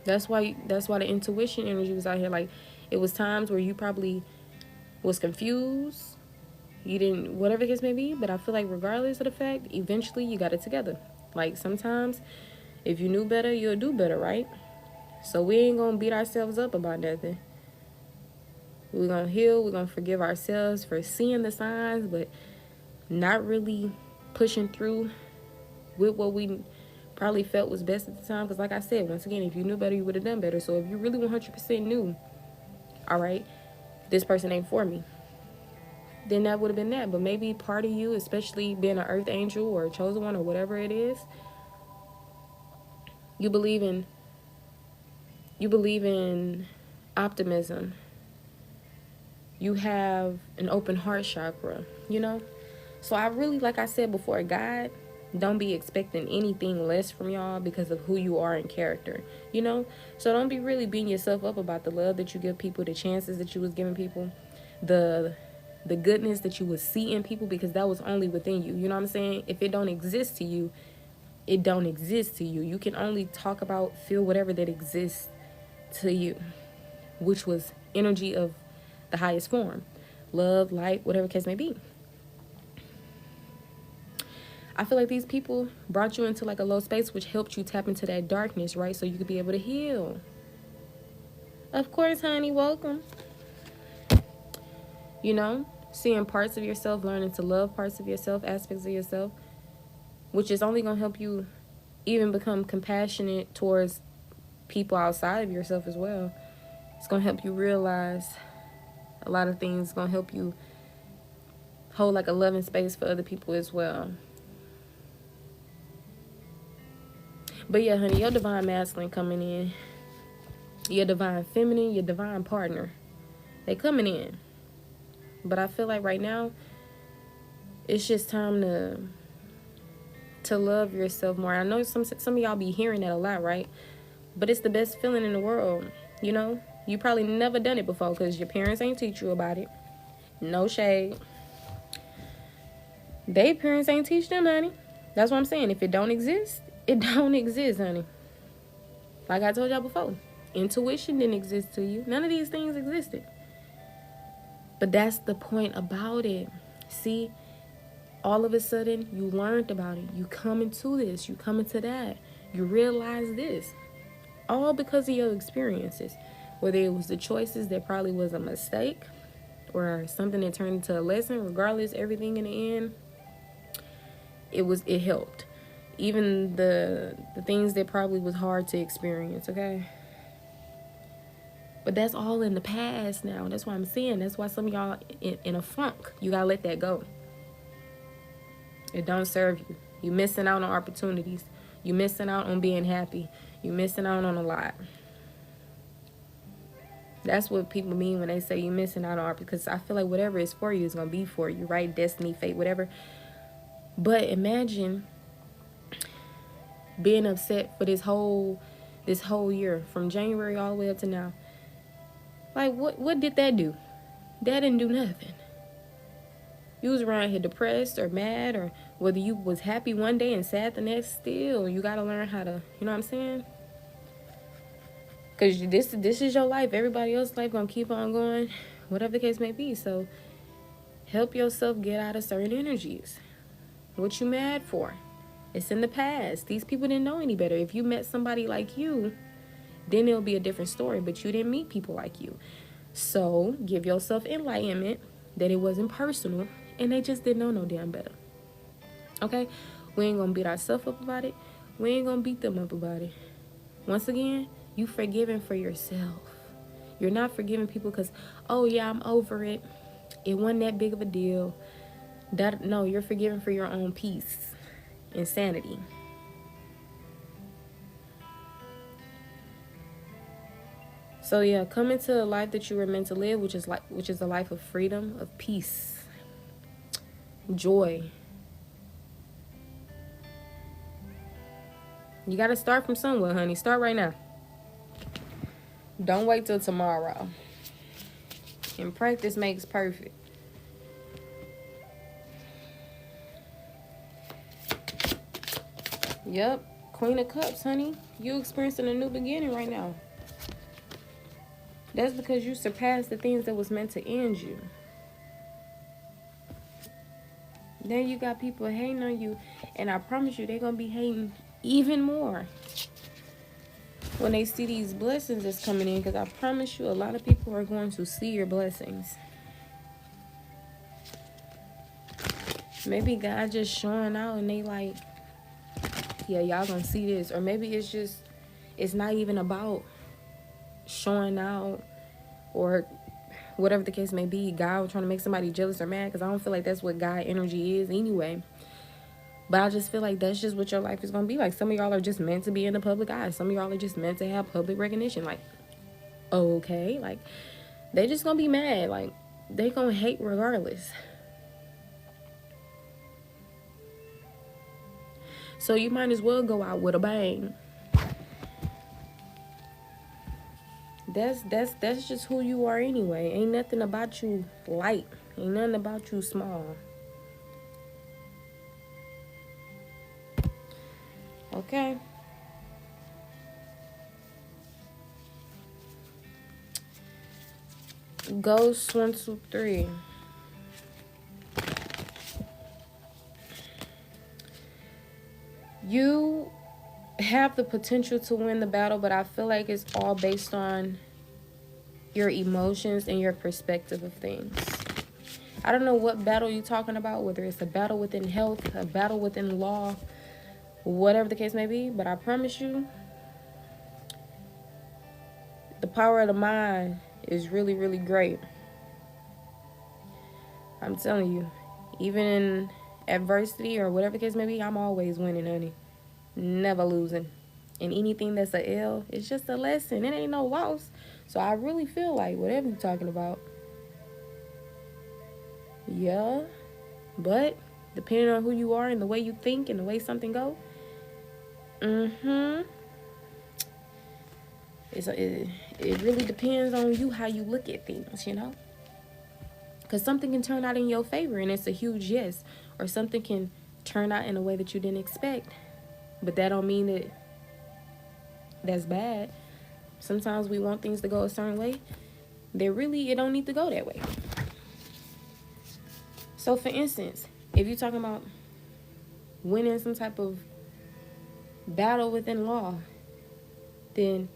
That's why the intuition energy was out here. Like, it was times where you probably was confused. You didn't, whatever the case may be. But I feel like regardless of the fact, eventually you got it together. Like, sometimes if you knew better, you'll do better, right? So we ain't gonna beat ourselves up about nothing. We're going to heal. We're going to forgive ourselves for seeing the signs, but not really pushing through with what we probably felt was best at the time. Because like I said, once again, if you knew better, you would have done better. So if you really 100% knew, all right, this person ain't for me, then that would have been that. But maybe part of you, especially being an earth angel or a chosen one or whatever it is, you believe in optimism. You have an open heart chakra, So I really, like I said before, God, don't be expecting anything less from y'all because of who you are in character, So don't be really beating yourself up about the love that you give people, the chances that you was giving people, the goodness that you would see in people, because that was only within you. You know what I'm saying? If it don't exist to you, it don't exist to you. You can only talk about, feel whatever that exists to you, which was energy of the highest form, love, light, whatever case may be. I feel like these people brought you into like a low space, which helped you tap into that darkness, right? So you could be able to heal. Of course, honey, welcome. Seeing parts of yourself, learning to love parts of yourself, aspects of yourself, which is only going to help you even become compassionate towards people outside of yourself as well. It's going to help you realize a lot of things. It's going to help you hold like a loving space for other people as well. But yeah, honey, your divine masculine coming in, your divine feminine, your divine partner, they coming in. But I feel like right now, it's just time to love yourself more. I know some of y'all be hearing that a lot, right? But it's the best feeling in the world, you know? You probably never done it before because your parents ain't teach you about it. No shade. They parents ain't teach them, honey. That's what I'm saying. If it don't exist, it don't exist, honey. Like I told y'all before, intuition didn't exist to you. None of these things existed. But that's the point about it. See, all of a sudden, you learned about it. You come into this. You come into that. You realize this. All because of your experiences. Whether it was the choices that probably was a mistake or something that turned into a lesson. Regardless, everything in the end, it helped. Even the things that probably was hard to experience, okay? But that's all in the past now. That's why I'm saying. That's why some of y'all in a funk. You gotta let that go. It don't serve you. You missing out on opportunities. You missing out on being happy. You missing out on a lot. That's what people mean when they say you missing out on, because I feel like whatever is for you is gonna be for you, right? Destiny, fate, whatever. But imagine being upset for this whole year, from January all the way up to now. Like, what did that do? That didn't do nothing. You was around here depressed or mad, or whether you was happy one day and sad the next, still, you got to learn how to, you know what I'm saying? Because this is your life. Everybody else's life going to keep on going, whatever the case may be. So help yourself get out of certain energies. What you mad for? It's in the past. These people didn't know any better. If you met somebody like you, then it'll be a different story. But you didn't meet people like you. So give yourself enlightenment that it wasn't personal and they just didn't know no damn better. Okay? We ain't gonna beat ourselves up about it. We ain't gonna beat them up about it. Once again, you forgiving for yourself. You're not forgiving people because, oh yeah, I'm over it. It wasn't that big of a deal. No, you're forgiving for your own peace and sanity. So yeah, come into a life that you were meant to live, which is a life of freedom, of peace, joy. You got to start from somewhere, honey. Start right now. Don't wait till tomorrow. And practice makes perfect. Yep. Queen of Cups, honey. You experiencing a new beginning right now. That's because you surpassed the things that was meant to end you. Then you got people hating on you. And I promise you, they're going to be hating even more when they see these blessings that's coming in. Because I promise you, a lot of people are going to see your blessings. Maybe God just showing out and they like, yeah, y'all gonna see this. Or maybe it's not even about showing out or whatever the case may be. God trying to make somebody jealous or mad, because I don't feel like that's what God energy is anyway. But I just feel like that's just what your life is gonna be like. Some of y'all are just meant to be in the public eye. Some of y'all are just meant to have public recognition. Like, okay, like they just gonna be mad. Like they gonna hate regardless. So you might as well go out with a bang. That's just who you are anyway. Ain't nothing about you light. Ain't nothing about you small. Okay. Ghost 1, 2, 3. You have the potential to win the battle, but I feel like it's all based on your emotions and your perspective of things. I don't know what battle you're talking about, whether it's a battle within health, a battle within law, whatever the case may be, but I promise you, the power of the mind is really, really great. I'm telling you, even in adversity or whatever the case may be, I'm always winning, honey. Never losing. And anything that's a L, it's just a lesson. It ain't no loss. So I really feel like whatever you're talking about, yeah, but depending on who you are and the way you think and the way something go, it really depends on you how you look at things, you know? Because something can turn out in your favor and it's a huge yes, or something can turn out in a way that you didn't expect, but that don't mean that that's bad. Sometimes we want things to go a certain way. It don't need to go that way. So for instance, if you're talking about winning some type of battle within law, then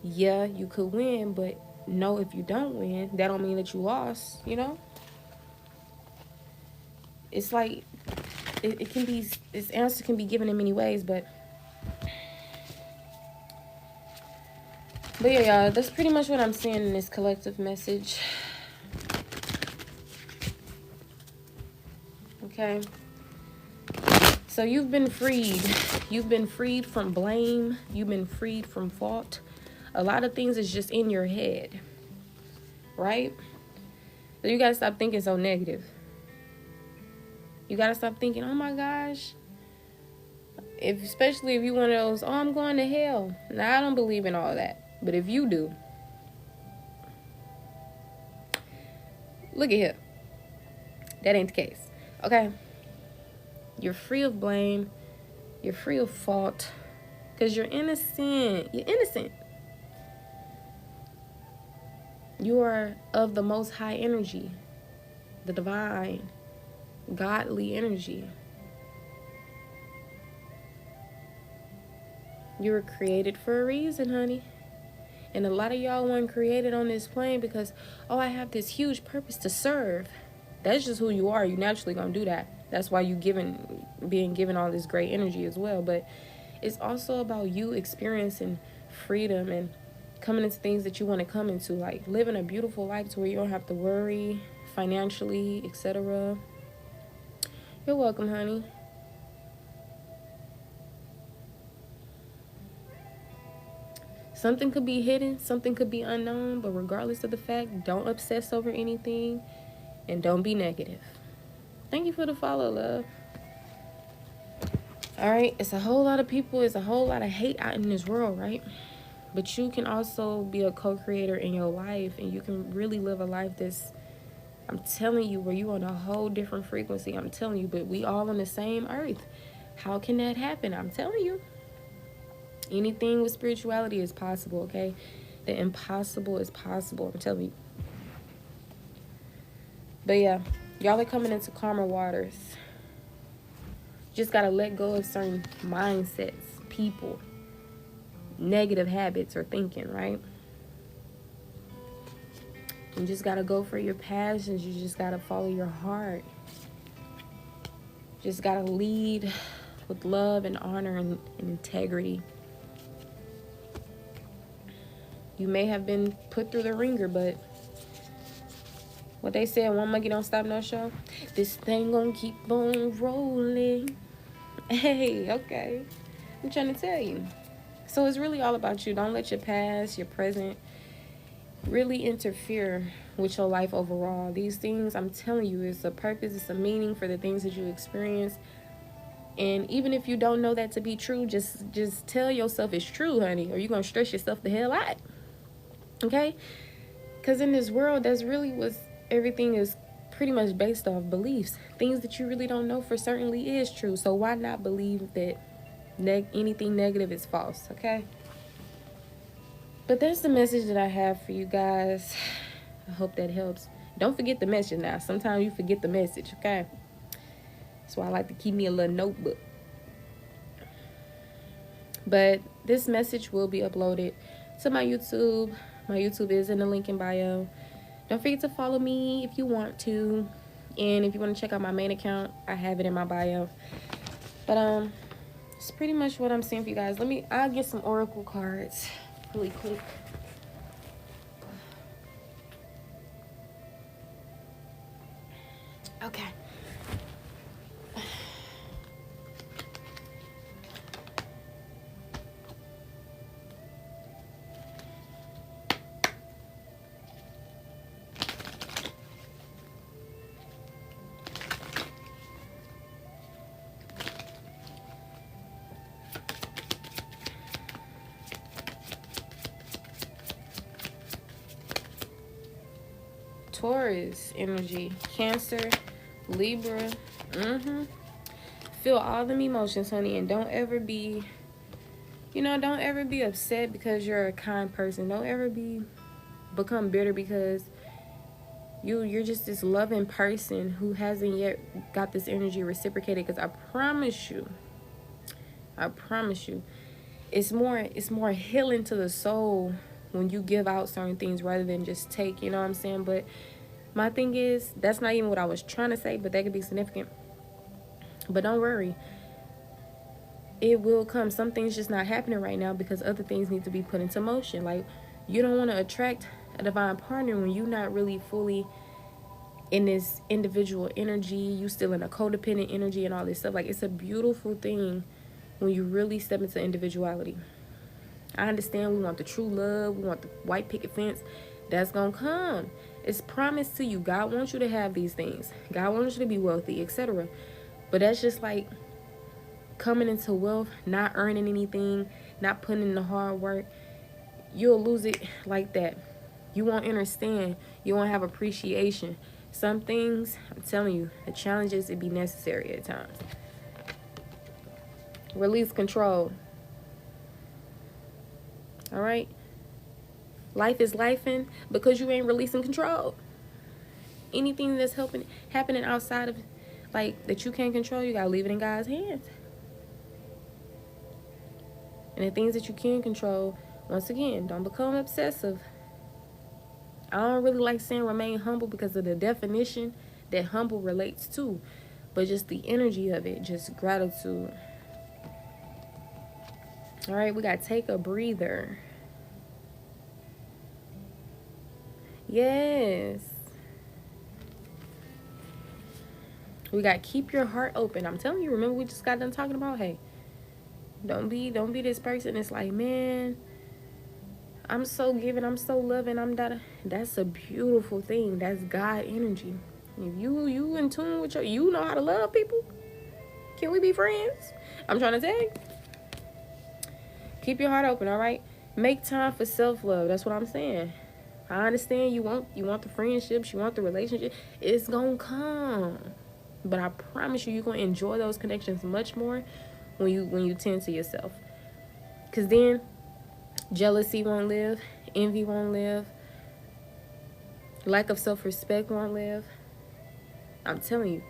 yeah, you could win, but no, if you don't win, that don't mean that you lost, you know? It's like, it can be, this answer can be given in many ways, but yeah, y'all, that's pretty much what I'm seeing in this collective message. Okay. So you've been freed. You've been freed from blame. You've been freed from fault. A lot of things is just in your head, right? So you gotta stop thinking so negative. You gotta stop thinking, oh my gosh. Especially if you one of those, oh, I'm going to hell. Now, I don't believe in all that. But if you do, look at here. That ain't the case. Okay? You're free of blame. You're free of fault. Because you're innocent. You're innocent. You are of the most high energy. The divine, godly energy. You were created for a reason, honey. And a lot of y'all weren't created on this plane because, oh, I have this huge purpose to serve. That's just who you are. You naturally gonna do that. That's why you being given all this great energy as well. But it's also about you experiencing freedom and coming into things that you want to come into, like living a beautiful life to where you don't have to worry financially, etc. You're welcome, honey. Something could be hidden, something could be unknown, but regardless of the fact, don't obsess over anything and don't be negative. Thank you for the follow, love. All right, it's a whole lot of people, it's a whole lot of hate out in this world, right? But you can also be a co-creator in your life, and you can really live a life that's, I'm telling you, where you on a whole different frequency. I'm telling you, but we all on the same earth. How can that happen? I'm telling you. Anything with spirituality is possible, okay? The impossible is possible, I'm telling you. But yeah, y'all are coming into calmer waters. Just gotta let go of certain mindsets, people, negative habits or thinking, right? You just gotta go for your passions. You just gotta follow your heart. Just gotta lead with love and honor and integrity. You may have been put through the ringer, but what they said, one monkey don't stop no show. This thing gonna keep on rolling. Hey, okay. I'm trying to tell you. So it's really all about you. Don't let your past, your present, really interfere with your life overall. These things, I'm telling you, it's a purpose, it's a meaning for the things that you experience. And even if you don't know that to be true, just tell yourself it's true, honey, or you're gonna stress yourself the hell out. Okay? Because in this world, that's really what everything is pretty much based off beliefs. Things that you really don't know for certainly is true. So why not believe that anything negative is false, okay? But that's the message that I have for you guys. I hope that helps. Don't forget the message now. Sometimes you forget the message, okay? That's why I like to keep me a little notebook. But this message will be uploaded to my YouTube. My YouTube is in the link in bio. Don't forget to follow me if you want to. And if you want to check out my main account, I have it in my bio. But it's pretty much what I'm seeing for you guys. I'll get some oracle cards really quick. Okay. Taurus energy, Cancer, Libra. Feel all them emotions, honey, and don't ever be, don't ever be upset because you're a kind person. Don't ever become bitter because you're just this loving person who hasn't yet got this energy reciprocated. Because I promise you, it's more healing to the soul when you give out certain things rather than just take, you know what I'm saying? But my thing is, that's not even what I was trying to say, but that could be significant. But don't worry, it will come. Some things just not happening right now because other things need to be put into motion. Like, you don't want to attract a divine partner when you're not really fully in this individual energy. You still in a codependent energy and all this stuff. Like, it's a beautiful thing when you really step into individuality. I understand we want the true love, we want the white picket fence. That's gonna come. It's promised to you. God wants you to have these things. God wants you to be wealthy, etc. But that's just like coming into wealth, not earning anything, not putting in the hard work. You'll lose it like that. You won't understand. You won't have appreciation. Some things, I'm telling you, the challenges, it be necessary at times. Release control. All right? Life is lifing because you ain't releasing control. Anything that's happening outside of, like, that you can't control, you gotta leave it in God's hands. And the things that you can control, once again, don't become obsessive. I don't really like saying remain humble because of the definition that humble relates to, but just the energy of it, just gratitude. All right, we got take a breather. Yes. We got keep your heart open. I'm telling you, remember we just got done talking about, hey, don't be this person. It's like, man, I'm so giving, I'm so loving, that's a beautiful thing. That's God energy. If you in tune with you know how to love people. Can we be friends? I'm trying to tell you. Keep your heart open, all right? Make time for self-love. That's what I'm saying. I understand you want the friendships, you want the relationship. It's gonna come. But I promise you're gonna enjoy those connections much more when you tend to yourself. Cause then jealousy won't live, envy won't live, lack of self-respect won't live. I'm telling you.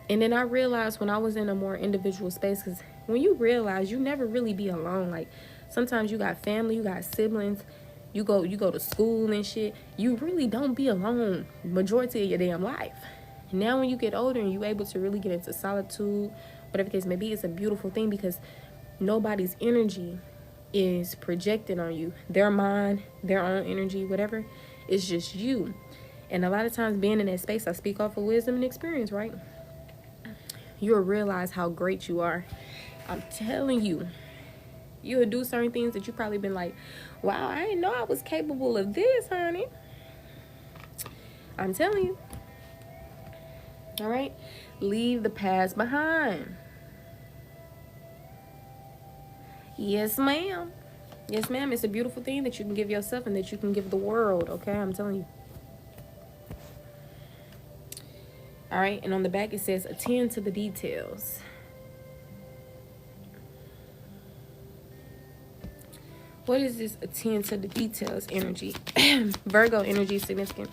And then I realized when I was in a more individual space, because when you realize you never really be alone, like sometimes you got family, you got siblings, you go to school and shit, you really don't be alone majority of your damn life. Now when you get older and you able to really get into solitude, whatever the case may be, it's a beautiful thing because nobody's energy is projected on you. Their mind, their own energy, whatever, it's just you. And a lot of times being in that space, I speak off of wisdom and experience, right? You'll realize how great you are. I'm telling you, you'll do certain things that you probably been like, wow, I didn't know I was capable of this, honey. I'm telling you. All right? Leave the past behind. Yes, ma'am. Yes, ma'am. It's a beautiful thing that you can give yourself and that you can give the world, okay? I'm telling you. All right, and on the back it says, attend to the details. What is this attend to the details energy? Virgo energy is significant.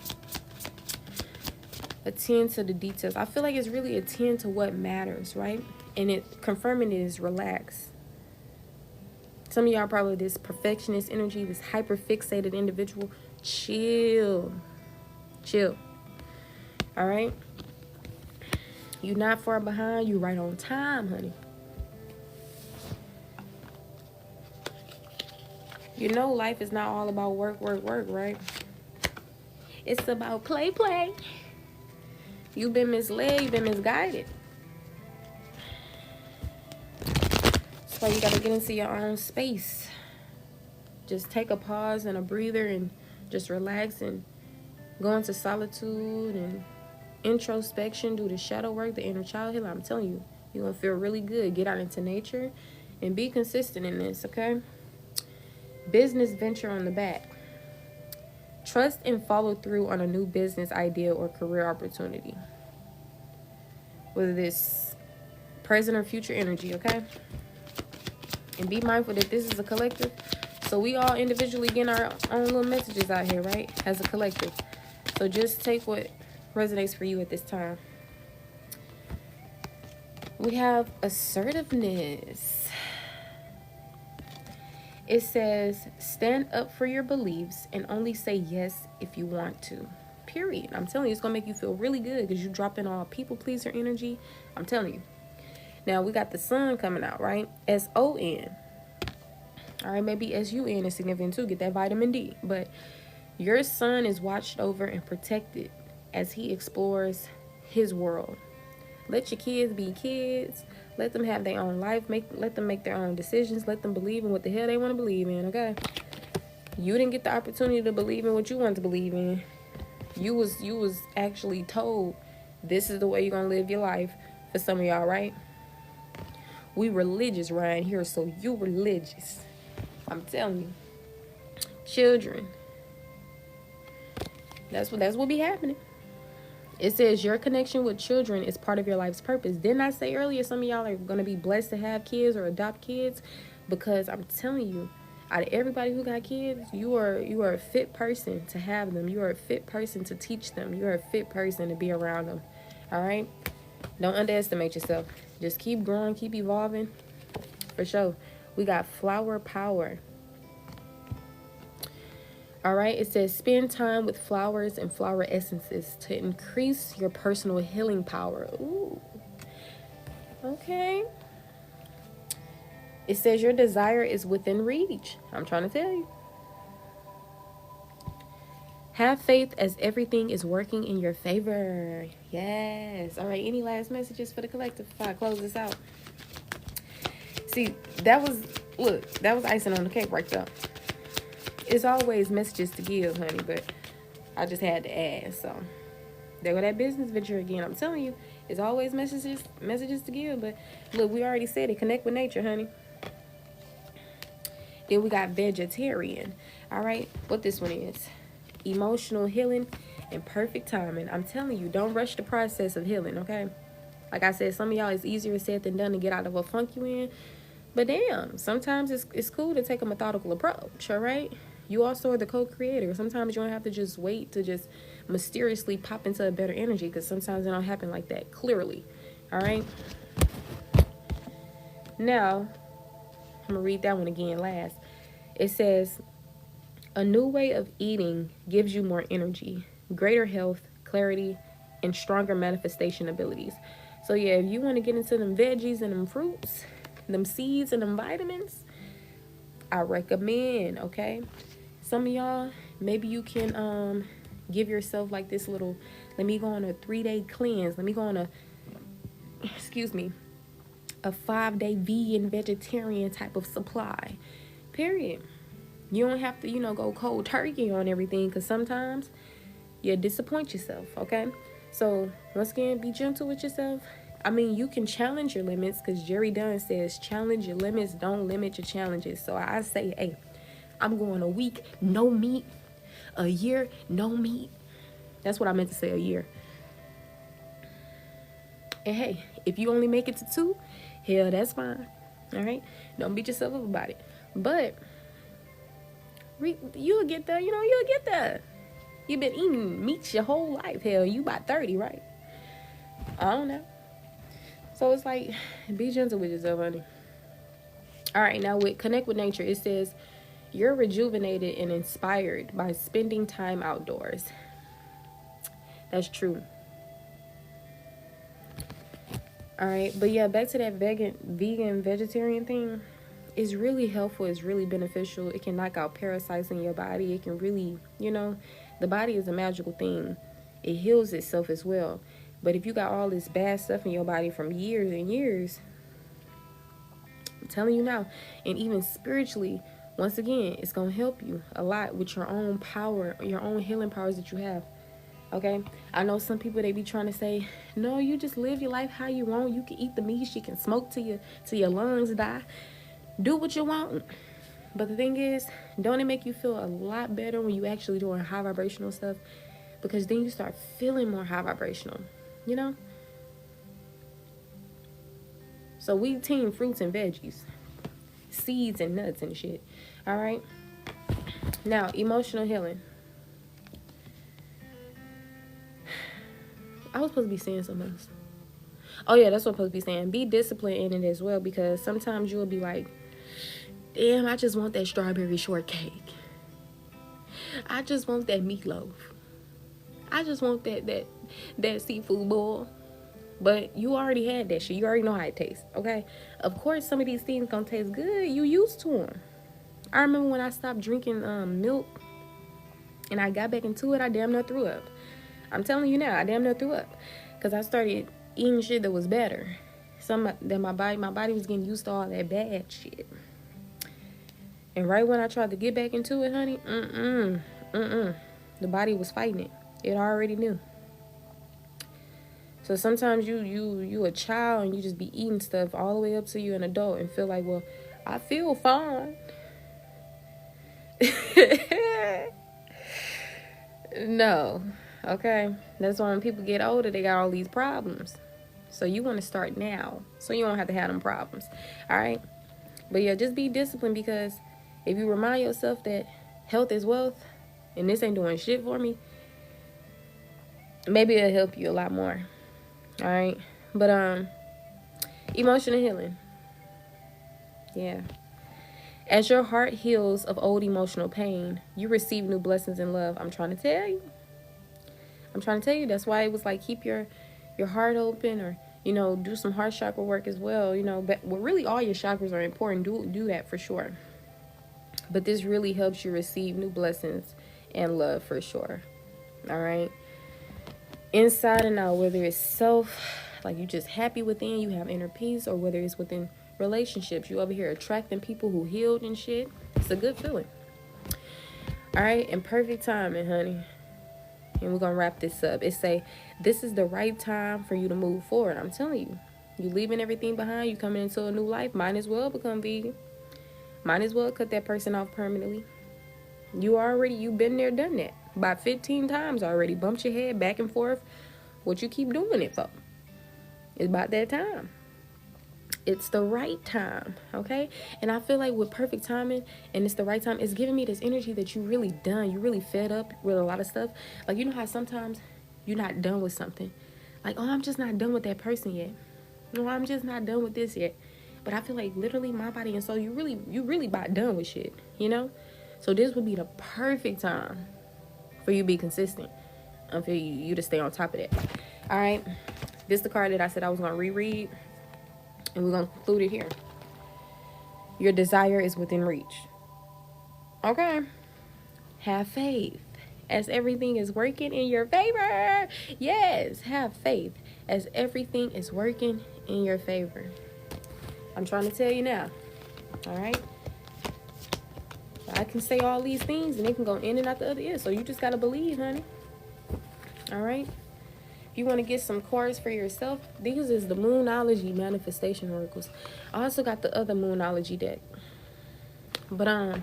Attend to the details. I feel like it's really attend to what matters, right? And it confirming it is relax. Some of y'all probably this perfectionist energy, this hyper fixated individual. Chill. All right? You not far behind. You right on time, honey. You know life is not all about work, right? It's about play. You've been misled. You've been misguided. That's why you got to get into your own space. Just take a pause and a breather and just relax and go into solitude and introspection, do the shadow work, the inner child healing. I'm telling you, you're going to feel really good. Get out into nature and be consistent in this, okay? Business venture on the back. Trust and follow through on a new business idea or career opportunity. Whether this present or future energy, okay? And be mindful that this is a collective. So we all individually getting our own little messages out here, right? As a collective. So just take what resonates for you at this time. We have assertiveness. It says, stand up for your beliefs and only say yes if you want to. Period. I'm telling you, it's going to make you feel really good because you dropped in all people pleaser energy. I'm telling you. Now, we got the sun coming out, right? S-O-N. All right, maybe S-U-N is significant too. Get that vitamin D. But your son is watched over and protected as he explores his world. Let your kids be kids. Let them have their own life. Let them make their own decisions. Let them believe in what the hell they want to believe in, okay? You didn't get the opportunity to believe in what you want to believe in. You was actually told this is the way you're going to live your life for some of y'all, right? We religious right here, so you religious. I'm telling you. Children. That's what be happening. It says your connection with children is part of your life's purpose. Didn't I say earlier some of y'all are going to be blessed to have kids or adopt kids? Because I'm telling you, out of everybody who got kids, you are a fit person to have them. You are a fit person to teach them. You are a fit person to be around them. All right? Don't underestimate yourself. Just keep growing, keep evolving. For sure. We got flower power. All right, it says spend time with flowers and flower essences to increase your personal healing power. Ooh. Okay. It says your desire is within reach. I'm trying to tell you. Have faith as everything is working in your favor. Yes. All right, any last messages for the collective before I close this out? See, that was icing on the cake right there. It's always messages to give, honey, but I just had to ask. So there go that business venture again. I'm telling you, it's always messages to give. But look, we already said it. Connect with nature, honey. Then we got vegetarian. All right, what this one is. Emotional healing and perfect timing. I'm telling you, don't rush the process of healing, okay? Like I said, some of y'all, it's easier said than done to get out of a funk you in. But damn, sometimes it's cool to take a methodical approach, all right? You also are the co-creator. Sometimes you don't have to just wait to just mysteriously pop into a better energy because sometimes it don't happen like that, clearly. All right? Now, I'm going to read that one again last. It says, a new way of eating gives you more energy, greater health, clarity, and stronger manifestation abilities. So, yeah, if you want to get into them veggies and them fruits, them seeds and them vitamins, I recommend, okay? Some of y'all, maybe you can give yourself like this little, let me go on a 3-day cleanse. Let me go on a 5-day vegan, vegetarian type of supply. Period. You don't have to, go cold turkey on everything because sometimes you disappoint yourself, okay? So, once again, be gentle with yourself. I mean, you can challenge your limits because Jerry Dunn says, challenge your limits, don't limit your challenges. So, I say, hey, I'm going a week, no meat. A year, no meat. That's what I meant to say, a year. And hey, if you only make it to 2, hell, that's fine. All right? Don't beat yourself up about it. But you'll get there. You'll get there. You've been eating meats your whole life. Hell, you about 30, right? I don't know. So it's like, be gentle with yourself, honey. All right, now with Connect with Nature, it says, you're rejuvenated and inspired by spending time outdoors. That's true. All right, but yeah, back to that vegan, vegetarian thing. It's really helpful. It's really beneficial. It can knock out parasites in your body. It can really, the body is a magical thing. It heals itself as well. But if you got all this bad stuff in your body from years and years, I'm telling you now, and even spiritually, once again, it's going to help you a lot with your own power, your own healing powers that you have. Okay? I know some people, they be trying to say, no, you just live your life how you want. You can eat the meat. You can smoke till your lungs die. Do what you want. But the thing is, don't it make you feel a lot better when you actually doing high vibrational stuff? Because then you start feeling more high vibrational, you know? So we team fruits and veggies, seeds and nuts and shit. All right. Now, emotional healing. I was supposed to be saying something else. Oh yeah, that's what I'm supposed to be saying. Be disciplined in it as well, because sometimes you'll be like, damn, I just want that strawberry shortcake. I just want that meatloaf. I just want that seafood boil. But you already had that shit. You already know how it tastes, okay? Of course, some of these things gonna taste good. You used to them. I remember when I stopped drinking milk and I got back into it, I damn near threw up. I'm telling you now, I damn near threw up. Because I started eating shit that was better. My body was getting used to all that bad shit. And right when I tried to get back into it, honey, the body was fighting it. It already knew. So sometimes you a child and you just be eating stuff all the way up to you an adult and feel like, well, I feel fine. No. Okay? That's why when people get older, they got all these problems. So you want to start now so you don't have to have them problems. All right? But yeah, just be disciplined, because if you remind yourself that health is wealth and this ain't doing shit for me, maybe it'll help you a lot more. All right? But emotional healing. Yeah. As your heart heals of old emotional pain, you receive new blessings in love. I'm trying to tell you. That's why it was like, keep your heart open, or, you know, do some heart chakra work as well, you know. But well, really all your chakras are important. Do that for sure. But this really helps you receive new blessings and love for sure. All right. Inside and out, whether it's self, like you just happy within, you have inner peace, or whether it's within relationships, you over here attracting people who healed and shit. It's a good feeling. All right. And perfect timing, honey. And we're going to wrap this up. It say, this is the right time for you to move forward. I'm telling you. You leaving everything behind. You coming into a new life. Might as well become vegan. Might as well cut that person off permanently. You've been there, done that. About 15 times already. Bumped your head back and forth. What you keep doing it for? It's about that time. It's the right time, okay? And I feel like with perfect timing and it's the right time, it's giving me this energy that you really done. You really fed up with a lot of stuff. Like, you know how sometimes you're not done with something. Like, oh, I'm just not done with that person yet. No, I'm just not done with this yet. But I feel like literally my body and soul, you really about done with shit, you know? So this would be the perfect time for you to be consistent and for you to stay on top of that. All right? This is the card that I said I was going to reread. And we're going to conclude it here. Your desire is within reach. Okay. Have faith as everything is working in your favor. Yes, have faith as everything is working in your favor. I'm trying to tell you now. All right. I can say all these things and they can go in and out the other ear. So you just got to believe, honey. All right. You want to get some cards for yourself, these is the Moonology Manifestation Oracles. I also got the other Moonology deck. But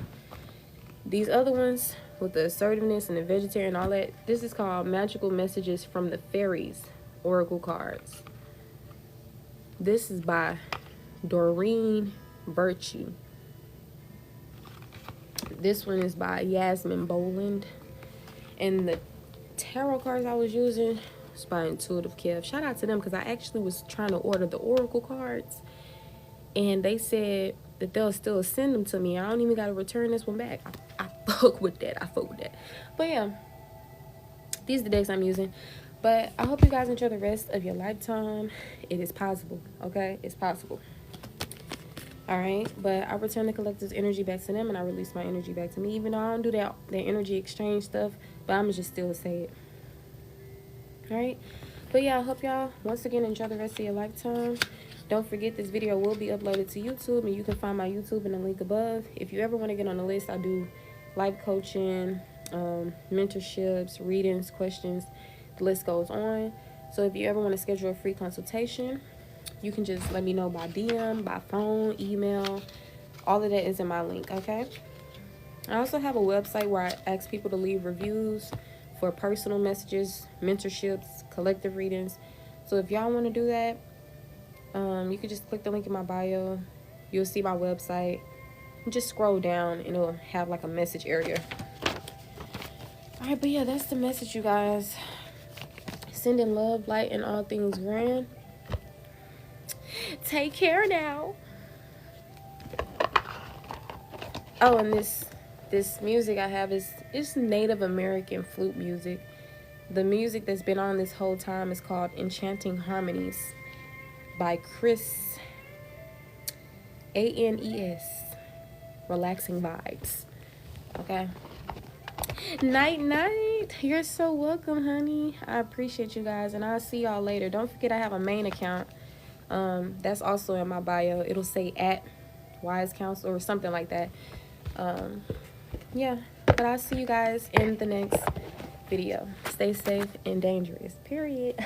these other ones with the assertiveness and the vegetarian and all that, this is called Magical Messages from the Fairies Oracle Cards. This is by Doreen Virtue. This one is by Yasmin Boland. And the tarot cards I was using by Intuitive Kev. Shout out to them, because I actually was trying to order the oracle cards and they said that they'll still send them to me. I don't even got to return this one back. I fuck with that. But yeah, these are the decks I'm using. But I hope you guys enjoy the rest of your lifetime. It is possible, okay? It's possible. All right, but I return the collective's energy back to them and I release my energy back to me, even though I don't do that energy exchange stuff, but I'm just still say it. All right, but yeah, I hope y'all once again enjoy the rest of your lifetime. Don't forget, this video will be uploaded to YouTube, and you can find my YouTube in the link above. If you ever want to get on the list, I do life coaching, mentorships, readings, questions. The list goes on. So if you ever want to schedule a free consultation, you can just let me know by DM, by phone, email, All of that is in my link, okay? I also have a website where I ask people to leave reviews for personal messages, mentorships, collective readings. So if y'all want to do that, you can just click the link in my bio. You'll see my website. Just scroll down and it'll have like a message area. All right, but yeah, that's the message, you guys. Sending love, light, and all things grand. Take care now. Oh, and this music I have is Native American flute music. The music that's been on this whole time is called Enchanting Harmonies by Chris ANES. Relaxing vibes. Okay. Night night. You're so welcome, honey. I appreciate you guys, and I'll see y'all later. Don't forget I have a main account. That's also in my bio. It'll say @WiseCounsel or something like that. Yeah, but I'll see you guys in the next video. Stay safe and dangerous, period.